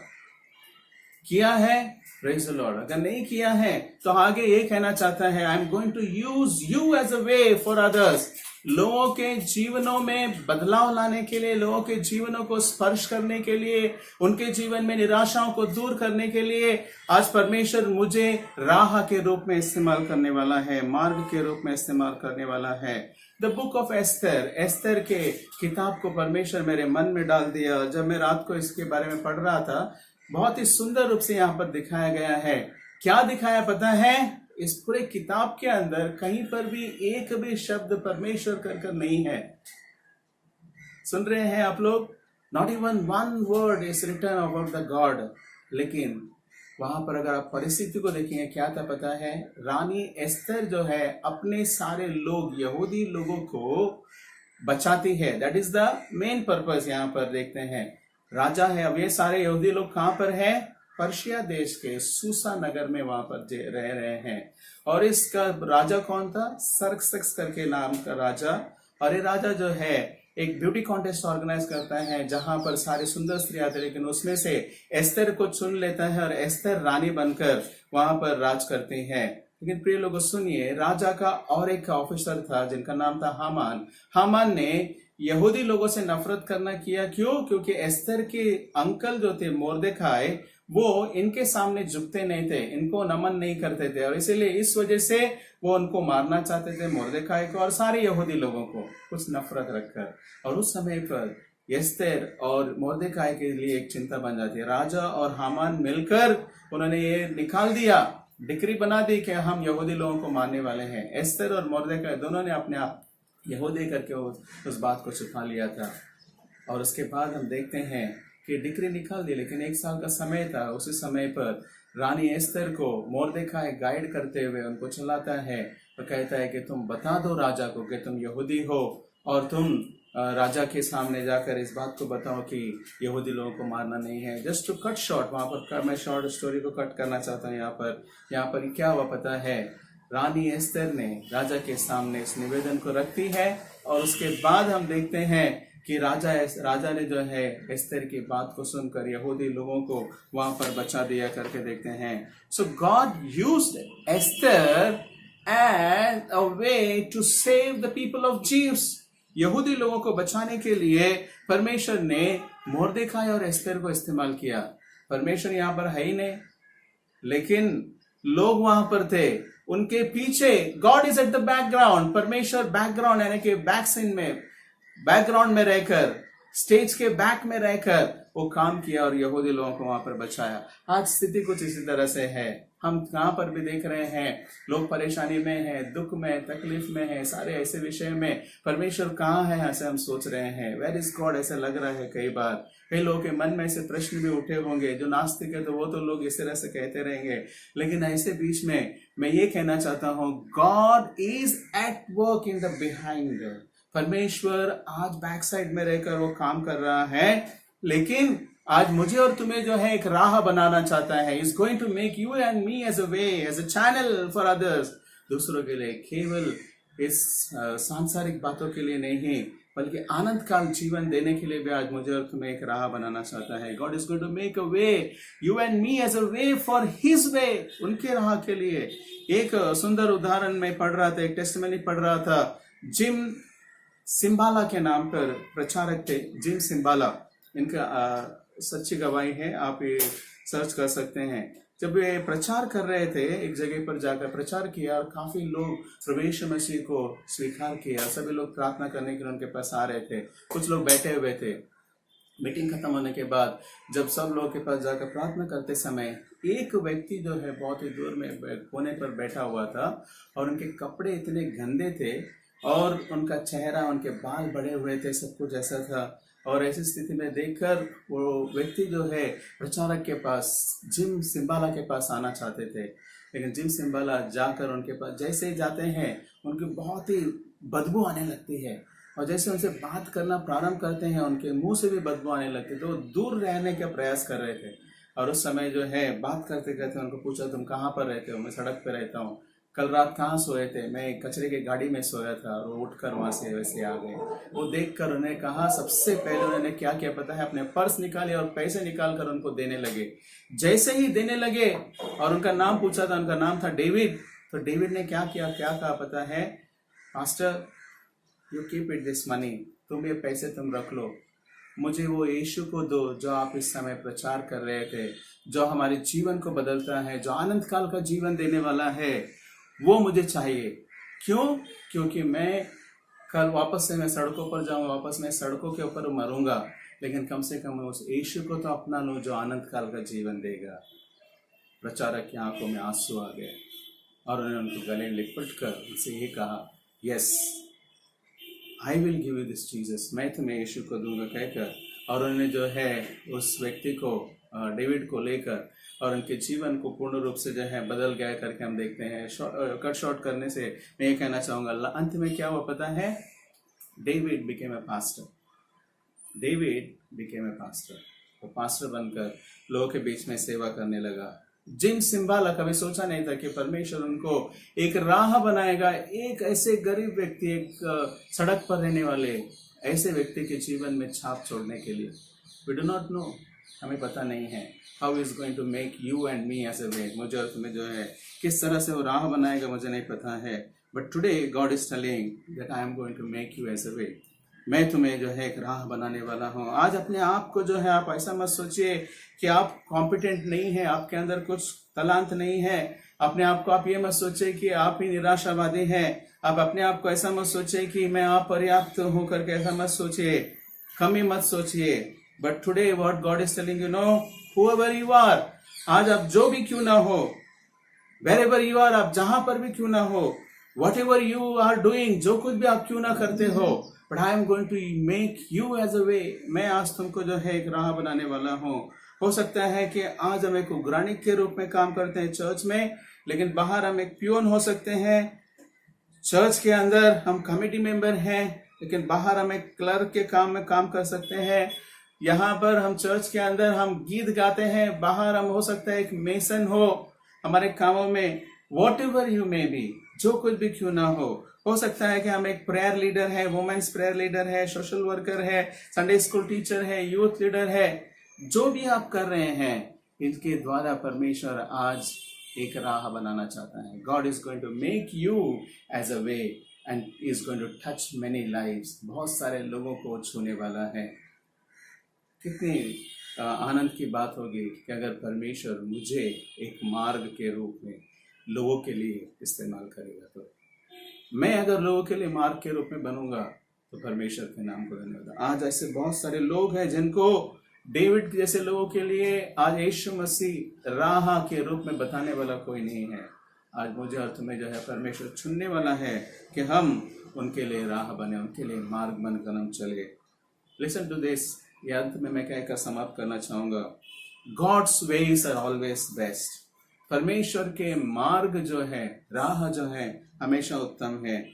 किया है, प्रेज द लॉर्ड। अगर नहीं किया है तो आगे ये कहना चाहता है, I am going to use you as a way for others. लोगों के जीवनों में बदलाव लाने के लिए, लोगों के जीवनों को स्पर्श करने के लिए, उनके जीवन में निराशाओं को दूर करने के लिए आज परमेश्वर मुझे राह के रूप में इस्तेमाल करने वाला है, मार्ग के रूप में इस्तेमाल करने वाला है। The book of Esther, Esther के किताब को परमेश्वर मेरे मन में डाल दिया। जब मैं रात को इसके बारे में पढ़ रहा था, बहुत ही सुंदर रूप से यहाँ पर दिखाया गया है। क्या दिखाया पता है? इस पूरे किताब के अंदर कहीं पर भी एक भी शब्द परमेश्वर कर नहीं है। सुन रहे हैं आप लोग? Not even one word is written about the God. लेकिन वहां पर अगर आप परिस्थिति को देखेंगे, क्या था पता है? रानी एस्तर जो है अपने सारे लोग, यहूदी लोगों को बचाती है। That is the main purpose. यहाँ पर देखते हैं राजा है। अब ये सारे यहूदी लोग कहां पर है? पर्शिया देश के सूसा नगर में वहां पर रह रहे हैं। और इसका राजा कौन था? सर्क्सस करके नाम का राजा। और ये राजा जो है एक ब्यूटी कॉन्टेस्ट ऑर्गेनाइज करता है, जहां पर सारी सुंदर स्त्रियां आती, लेकिन उसमें से एस्तर को चुन लेता है और एस्तर रानी बनकर वहां पर राज करती है। लेकिन प्रिय लोगों सुनिए, राजा का और एक ऑफिसर था जिनका नाम था हामान। हामान ने यहूदी लोगों से नफरत करना किया। क्यों? क्योंकि एस्तर के अंकल जो थे मोर्देखाई, वो इनके सामने झुकते नहीं थे, इनको नमन नहीं करते थे, और इसीलिए इस वजह से वो उनको मारना चाहते थे, मोर्देखाई को और सारे यहूदी लोगों को कुछ नफरत रखकर। और उस समय पर एस्तर और मोर्देखाई के लिए एक चिंता बन जाती है। राजा और हामान मिलकर उन्होंने ये निकाल दिया, डिक्री बना दी कि हम यहूदी लोगों को मारने वाले हैं। एस्तर और मोर्देखाई दोनों ने अपने आप यहूदी करके उस बात को छुपा लिया था। और उसके बाद हम देखते हैं कि डिक्री निकाल दी, लेकिन 1 साल का समय था। उसी समय पर रानी एस्तर को मोर्देखाई गाइड करते हुए उनको चलाता है और कहता है कि तुम बता दो राजा को कि तुम यहूदी हो, और तुम राजा के सामने जाकर इस बात को बताओ कि यहूदी लोगों को मारना नहीं है। जस्ट टू कट शॉर्ट, वहां पर मैं शॉर्ट स्टोरी को कट करना चाहता हूँ। यहाँ पर क्या हुआ पता है? रानी एस्तर ने राजा के सामने इस निवेदन को रखती है, और उसके बाद हम देखते हैं कि राजा ने जो है एस्तर की बात को सुनकर यहूदी लोगों को वहां पर बचा दिया करके देखते हैं। So God used Esther as a way to save the people of Jews. यहूदी लोगों को बचाने के लिए परमेश्वर ने मोर्देखाई और एस्तर को इस्तेमाल किया। परमेश्वर यहाँ पर है ही नहीं, लेकिन लोग वहां पर थे उनके पीछे God is at the background, परमेश्वर बैकग्राउंड यानी कि बैक सीन में, बैकग्राउंड में रहकर, स्टेज के बैक में रहकर वो काम किया और यहूदी लोगों को वहां पर बचाया। आज स्थिति कुछ इसी तरह से है। हम कहां पर भी देख रहे हैं लोग परेशानी में हैं, दुख में, तकलीफ में हैं, सारे ऐसे विषय में परमेश्वर कहाँ है ऐसे हम सोच रहे हैं। वेयर इज गॉड ऐसा लग रहा है। कई बार कई लोगों के मन में ऐसे प्रश्न भी उठे होंगे। जो नास्तिक है तो वो तो लोग इस तरह से कहते रहेंगे, लेकिन ऐसे बीच में मैं ये कहना चाहता हूँ, God is at work in the behind. परमेश्वर आज बैक साइड में रहकर वो काम कर रहा है, लेकिन आज मुझे और तुम्हें जो है एक राह बनाना चाहता है। Is going to make you and me as a way, as a channel for others, दूसरों के लिए, केवल इस सांसारिक बातों के लिए नहीं बल्कि आनंद काल जीवन देने के लिए भी आज मुझे और तुम्हें एक राह बनाना चाहता है। God is going to make a way, you and me as a way for his way, उनके राह के लिए। एक सुंदर उदाहरण में पढ़ रहा था, एक टेस्टिमनी पढ़ रहा था। जिम सिम्बाला के नाम पर प्रचारक थे, जिम सिम्बाला। इनका सच्ची गवाही है, आप ये सर्च कर सकते हैं। जब वे प्रचार कर रहे थे, एक जगह पर जाकर प्रचार किया और काफी लोग प्रवेश मसीह को स्वीकार किया। सभी लोग प्रार्थना करने के लिए उनके पास आ रहे थे, कुछ लोग बैठे हुए थे। मीटिंग खत्म होने के बाद जब सब लोगों के पास जाकर प्रार्थना करते समय एक व्यक्ति जो है बहुत ही दूर में कोने पर बैठा हुआ था और उनके कपड़े इतने गंदे थे और उनका चेहरा, उनके बाल बड़े हुए थे, सब कुछ ऐसा था। और ऐसी स्थिति में देखकर वो व्यक्ति जो है प्रचारक के पास, जिम सिम्बाला के पास आना चाहते थे, लेकिन जिम सिम्बाला जाकर उनके पास जैसे ही जाते हैं उनकी बहुत ही बदबू आने लगती है और जैसे उनसे बात करना प्रारंभ करते हैं उनके मुंह से भी बदबू आने लगती है। तो वो दूर रहने का प्रयास कर रहे थे और उस समय जो है बात करते करते उनको पूछा, तुम कहाँ पर रहते हो? मैं सड़क पर रहता हूँ। कल रात कहाँ सोए थे? मैं कचरे की गाड़ी में सोया था। और वो उठकर वहां से वैसे आ गए। वो देखकर उन्होंने कहा, सबसे पहले उन्होंने क्या किया पता है? अपने पर्स निकाले और पैसे निकाल कर उनको देने लगे। जैसे ही देने लगे और उनका नाम पूछा था, उनका नाम था डेविड। तो डेविड ने क्या किया, क्या कहा पता है? Master, you keep it this money, तुम ये पैसे तुम रख लो, मुझे वो यीशु को दो जो आप इस समय प्रचार कर रहे थे, जो हमारे जीवन को बदलता है, जो आनंद काल का जीवन देने वाला है, वो मुझे चाहिए। क्यों? क्योंकि मैं कल वापस से मैं सड़कों पर जाऊं, वापस मैं सड़कों के ऊपर मरूंगा, लेकिन कम से कम उस यीशु को तो अपना लूं जो आनंद काल का जीवन देगा। प्रचारक की आंखों में आंसू आ गए और उन्होंने उनको गले लिपट कर उनसे ये कहा, yes I will give you this Jesus, मैं तुम्हें यीशु को दूंगा कहकर। और उन्होंने जो है उस व्यक्ति को, डेविड को लेकर और उनके जीवन को पूर्ण रूप से जो है बदल गया करके हम देखते हैं। कट शॉर्ट करने से मैं ये कहना चाहूँगा, अंत में क्या हुआ पता है? David became a pastor. David became a pastor. वो पास्टर बनकर लोगों के बीच में सेवा करने लगा। जिम सिम्बाला कभी सोचा नहीं था कि परमेश्वर उनको एक राह बनाएगा, एक ऐसे गरीब व्यक्ति, एक सड़क पर रहने वाले ऐसे व्यक्ति के जीवन में छाप छोड़ने के लिए। वी डू नॉट नो, हमें पता नहीं है how is going to make you and me as a way. मुझे और तुम्हें जो है किस तरह से वो राह बनाएगा मुझे नहीं पता है, but today God is telling that I am going to make you as a way. मैं तुम्हें जो है एक राह बनाने वाला हूँ। आज अपने आप को जो है आप ऐसा मत सोचिए कि आप कॉम्पिटेंट नहीं है, आपके अंदर कुछ तलांत नहीं है। अपने आप को आप ये मत सोचिए कि आप ही निराशावादी हैं। आप अपने आप को ऐसा मत सोचिए कि मैं अपर्याप्त हूँ करके, ऐसा मत सोचिए, कमी मत सोचिए। But today what God is telling you, no whoever you are, आज आप जो भी क्यों ना हो, wherever you are, आप जहां पर भी क्यों ना हो, whatever you are doing, जो कुछ भी आप क्यों ना करते हो, but I am going to make you as a way। मैं आज तुमको जो है एक राह बनाने वाला हूँ। हो सकता है कि आज हम एक उग्राणिक के रूप में काम करते हैं चर्च में, लेकिन बाहर हम एक पियोन हो सकते हैं। चर्च के अंदर हम कमेटी मेंबर हैं, लेकिन बाहर हम एक क्लर्क के काम में काम कर सकते हैं। यहाँ पर हम चर्च के अंदर हम गीत गाते हैं, बाहर हम हो सकता है एक मेसन हो हमारे कामों में। What ever you may be, जो कुछ भी क्यों ना हो सकता है कि हम एक प्रेयर लीडर है, वुमेन्स प्रेयर लीडर है, सोशल वर्कर है, संडे स्कूल टीचर है, यूथ लीडर है। जो भी आप कर रहे हैं, इनके द्वारा परमेश्वर आज एक राह बनाना चाहता है। God is going to make you as a way and is going to touch many lives. बहुत सारे लोगों को छूने वाला है। कितनी आनंद की बात होगी कि अगर परमेश्वर मुझे एक मार्ग के रूप में, लोगों के लिए इस्तेमाल करेगा। तो मैं अगर लोगों के लिए मार्ग के रूप में बनूंगा तो परमेश्वर के नाम को धन्यवाद। आज ऐसे बहुत सारे लोग हैं जिनको डेविड जैसे लोगों के लिए आज यीशु मसीह राह के रूप में बताने वाला कोई नहीं है। आज मुझे और तुम्हें जो है परमेश्वर चुनने वाला है कि हम उनके लिए राह बने, उनके लिए मार्ग बनकर हम चले। लिसन टू दिस, ये अंत में मैं कहकर समाप्त करना चाहूंगा, God's ways are always best. परमेश्वर के मार्ग जो है, राह जो है, हमेशा उत्तम है।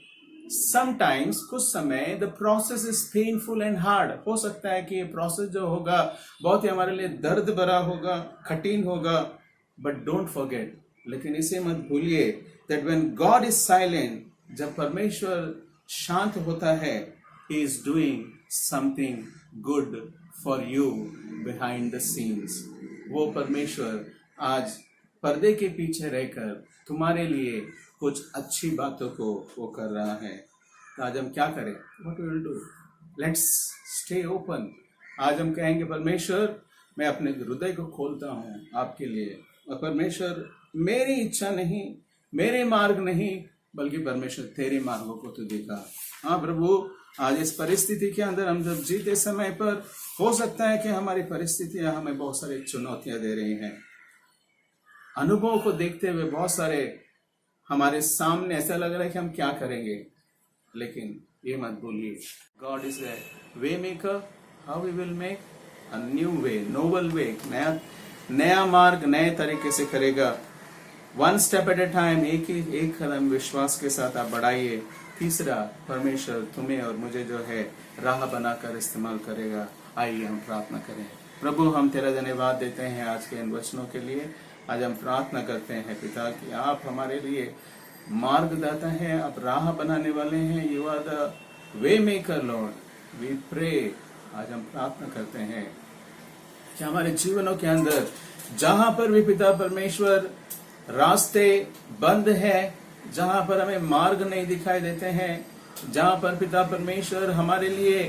समटाइम्स, कुछ समय, the process is painful and hard. हो सकता है कि ये प्रोसेस जो होगा बहुत ही हमारे लिए दर्द भरा होगा, कठिन होगा, बट डोंट फॉरगेट, लेकिन इसे मत भूलिए that when God is silent, जब परमेश्वर शांत होता है, he is doing something good for you behind the scenes. वो परमेश्वर आज पर्दे के पीछे रहकर तुम्हारे लिए कुछ अच्छी बातों को वो कर रहा है। तो आज हम क्या करें? What we will do? Let's stay open. आज हम कहेंगे परमेश्वर, मैं अपने हृदय को खोलता हूँ आपके लिए, और परमेश्वर मेरी इच्छा नहीं, मेरे मार्ग नहीं, बल्कि परमेश्वर तेरे मार्गों को तू दिखा। हाँ प्रभु, आज इस परिस्थिति के अंदर हम जब जीते समय पर हो सकता है कि हमारी परिस्थितियां हमें बहुत सारी चुनौतियां दे रही हैं। अनुभव को देखते हुए बहुत सारे हमारे सामने ऐसा लग रहा है कि हम क्या करेंगे, लेकिन ये मत भूलिए, God is a way maker. How we will make a new way, noble way, नया मार्ग नए तरीके से करेगा। One step at a time, एक कदम विश्वास के साथ आप बढ़ाइए। तीसरा, परमेश्वर तुम्हें और मुझे जो है राह बनाकर इस्तेमाल करेगा। आइए हम प्रार्थना करें। प्रभु, हम तेरा धन्यवाद देते हैं आज के इन वचनों के लिए। आज हम प्रार्थना करते हैं पिता कि आप हमारे लिए मार्गदाता हैं, आप राह बनाने वाले हैं। You are the way maker Lord. We pray, आज हम प्रार्थना करते हैं कि हमारे जीवनों के अंदर जहां पर भी पिता परमेश्वर रास्ते बंद है, जहां पर हमें मार्ग नहीं दिखाई देते हैं, जहां पर पिता परमेश्वर हमारे लिए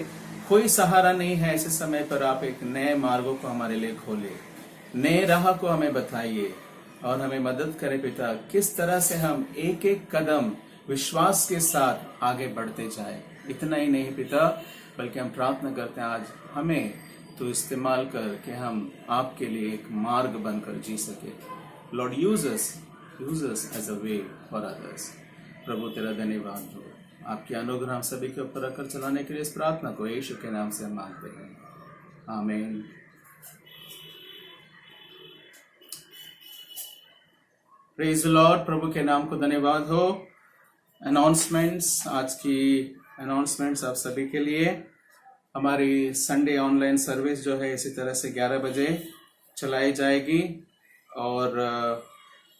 कोई सहारा नहीं है, ऐसे समय पर आप एक नए मार्गों को हमारे लिए खोले, नए राह को हमें बताइए और हमें मदद करें पिता, किस तरह से हम एक एक कदम विश्वास के साथ आगे बढ़ते जाए। इतना ही नहीं पिता, बल्कि हम प्रार्थना करते हैं आज हमें तो इस्तेमाल कर कि हम आपके लिए एक मार्ग बनकर जी सके। Lord, use us as a way for others. प्रभु तेरा धन्यवाद हो, आपके अनुग्रह हम सभी के ऊपर रखकर चलाने के लिए इस प्रार्थना को यीशु के नाम से हम मांगते हैं, आमीन। प्रेज द लॉर्ड, प्रभु के नाम को धन्यवाद हो। अनाउंसमेंट्स, आज की अनाउंसमेंट्स आप सभी के लिए। हमारी संडे ऑनलाइन सर्विस जो है इसी तरह से 11 बजे चलाई जाएगी और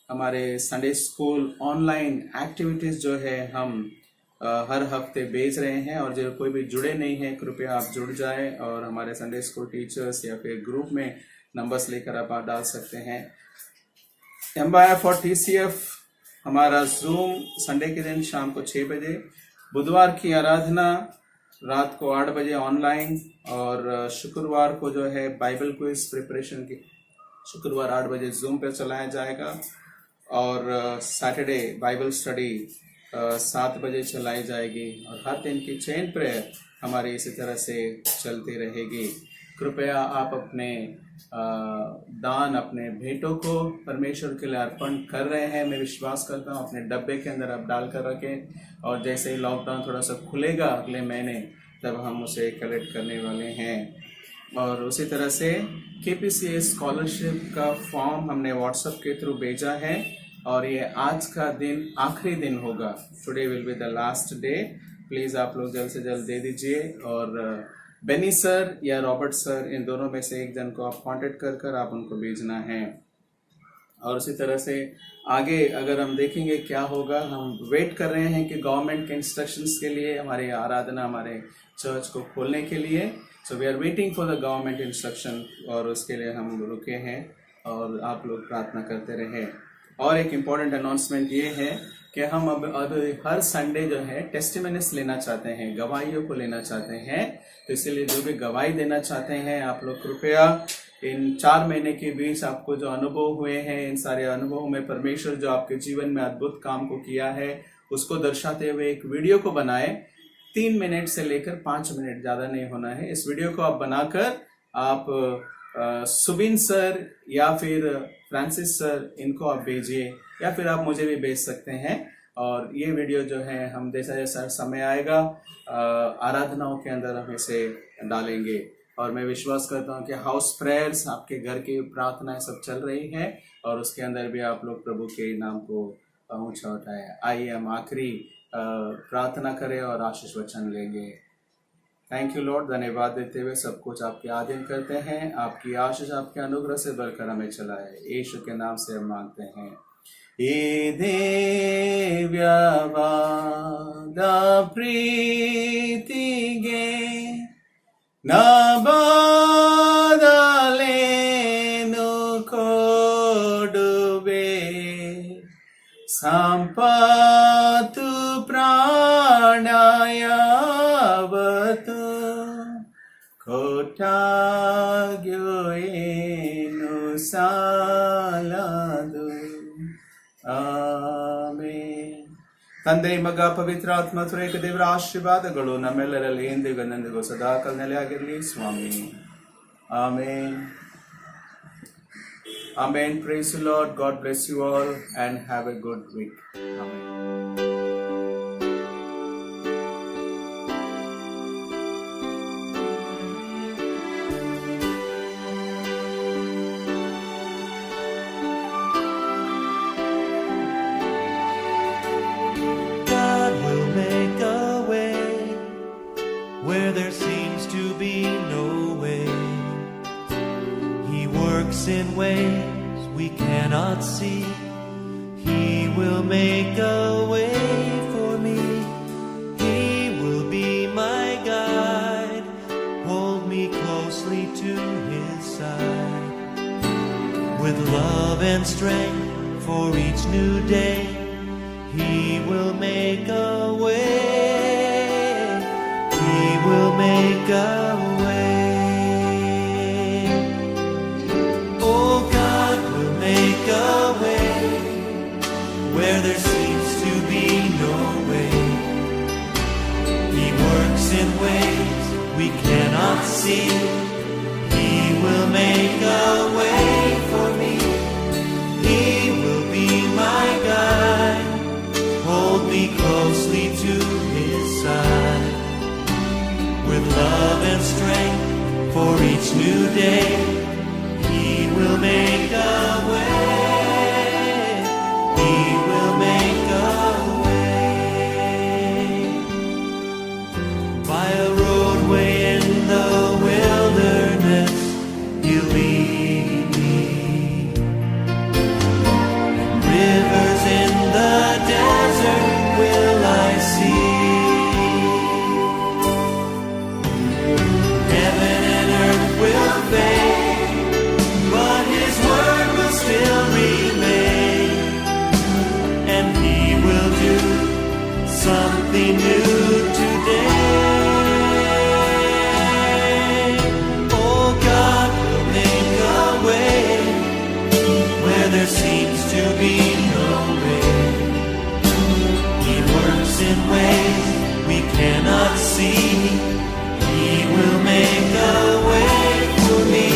हमारे संडे स्कूल ऑनलाइन एक्टिविटीज जो है हम हर हफ्ते भेज रहे हैं, और जो कोई भी जुड़े नहीं है कृपया आप जुड़ जाएं और हमारे संडे स्कूल टीचर्स या फिर ग्रुप में नंबर्स लेकर आप डाल सकते हैं। एम्बायर फॉर TCF हमारा जूम संडे के दिन शाम को 6 बजे, बुधवार की आराधना रात को 8 बजे ऑनलाइन, और शुक्रवार को जो है बाइबल क्विज प्रिपरेशन की शुक्रवार 8 बजे जूम पर चलाया जाएगा, और सैटरडे बाइबल स्टडी 7 बजे चलाई जाएगी, और हर दिन की चेन प्रेयर हमारी इसी तरह से चलती रहेगी। कृपया आप अपने दान, अपने भेंटों को परमेश्वर के लिए अर्पण कर रहे हैं, मैं विश्वास करता हूँ। अपने डब्बे के अंदर आप डाल कर रखें, और जैसे ही लॉकडाउन थोड़ा सा खुलेगा अगले महीने, तब हम उसे कलेक्ट करने वाले हैं। और उसी तरह से KPCA स्कॉलरशिप का फॉर्म हमने व्हाट्सएप के थ्रू भेजा है, और ये आज का दिन आखिरी दिन होगा। Today will be the last day. Please आप लोग जल्द से जल्द दे दीजिए, और बेनी सर या रॉबर्ट सर, इन दोनों में से एक जन को आप कांटेक्ट कर आप उनको भेजना है। और उसी तरह से आगे अगर हम देखेंगे क्या होगा, हम वेट कर रहे हैं कि गवर्नमेंट के इंस्ट्रक्शंस के लिए हमारी आराधना, हमारे चर्च को खोलने के लिए। So we are waiting for the government instruction, और उसके लिए हम रुके हैं, और आप लोग प्रार्थना करते रहें। और एक इम्पॉर्टेंट अनाउंसमेंट ये है कि हम अब हर संडे जो है टेस्टिमनीज लेना चाहते हैं, गवाहियों को लेना चाहते हैं। तो इसीलिए जो भी गवाही देना चाहते हैं आप लोग कृपया इन 4 महीने के बीच आपको जो अनुभव हुए हैं, इन सारे अनुभवों में परमेश्वर जो आपके जीवन में अद्भुत काम को किया है उसको दर्शाते हुए एक वीडियो को बनाए। 3 मिनट से लेकर 5 मिनट, ज्यादा नहीं होना है। इस वीडियो को आप बनाकर आप सुबिन सर या फिर फ्रांसिस सर, इनको आप भेजिए, या फिर आप मुझे भी भेज सकते हैं। और ये वीडियो जो है हम जैसा जैसा समय आएगा आराधनाओं के अंदर हम इसे डालेंगे। और मैं विश्वास करता हूँ कि हाउस प्रेयर्स, आपके घर की प्रार्थनाएं सब चल रही हैं और उसके अंदर भी आप लोग प्रभु के नाम को ऊंचा उठाएं। आइए हम आखिरी प्रार्थना करें और आशीष वचन लेंगे। Thank you Lord. धन्यवाद देते हुए सब कुछ आपके अधीन करते हैं। आपकी आशीष, आपके अनुग्रह से बढ़कर हमें चलाए, यीशु के नाम से हम मांगते हैं। ये देव्यवाद प्रीतिगे ನಬದಲೇನು ಕೊಡುವೆ ಸಂಪತ್ತು ಪ್ರಾಣಾಯಾವತು ಕೊಟ್ಟಾಗ್ಯೋ ಏನು ಸಾಲದು. ಆಮೆನ್. ತಂದೆ, ಮಗ, ಪವಿತ್ರ ಆತ್ಮ ತ್ರಿಯೇಕ ದೇವರ ಆಶೀರ್ವಾದಗಳು ನಮ್ಮೆಲ್ಲರಲ್ಲಿ ಎಂದಿಗೂ ಸದಾಕಾಲ ನೆಲೆಯಾಗಿರಲಿ ಸ್ವಾಮಿ. ಆಮೇನ್. Amen. Praise the Lord. God bless you all and have a good week. Amen. Where there seems to be no way, He works in ways we cannot see. He will make a way for me. He will be my guide, hold me closely to His side. With love and strength for each new day, He will make a way. He will make a way. Oh, God will make a way where there seems to be no way. He works in ways we cannot see. He will make a way for me. He will be my guide, hold me closely to His side. With love and strength for each new day, He will make a way. He will make a way. By a roadway in the wilderness, He'll lead me. Rivers in the desert will I see. Will fade, but His word will still remain, and He will do something new today. Oh, God will make a way where there seems to be no way. He works in ways we cannot see. He will make a way for me.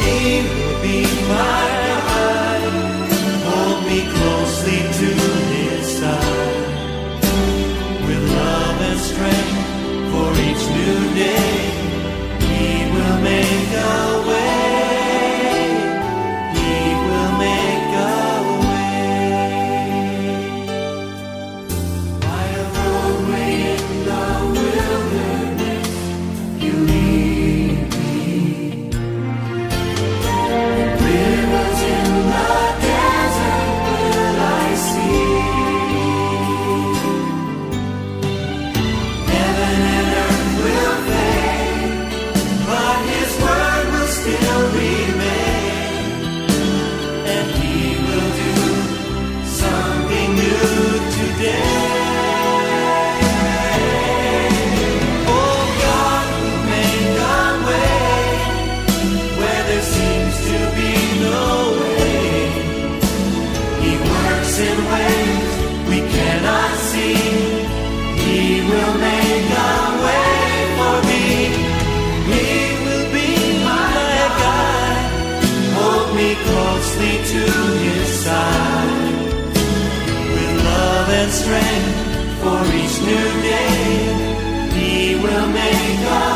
He will be my guide, hold me closely to His side. With love and strength for each new day, He will make a way. He will make a way. By a roadway in the wilderness, strength for each new day. He will make us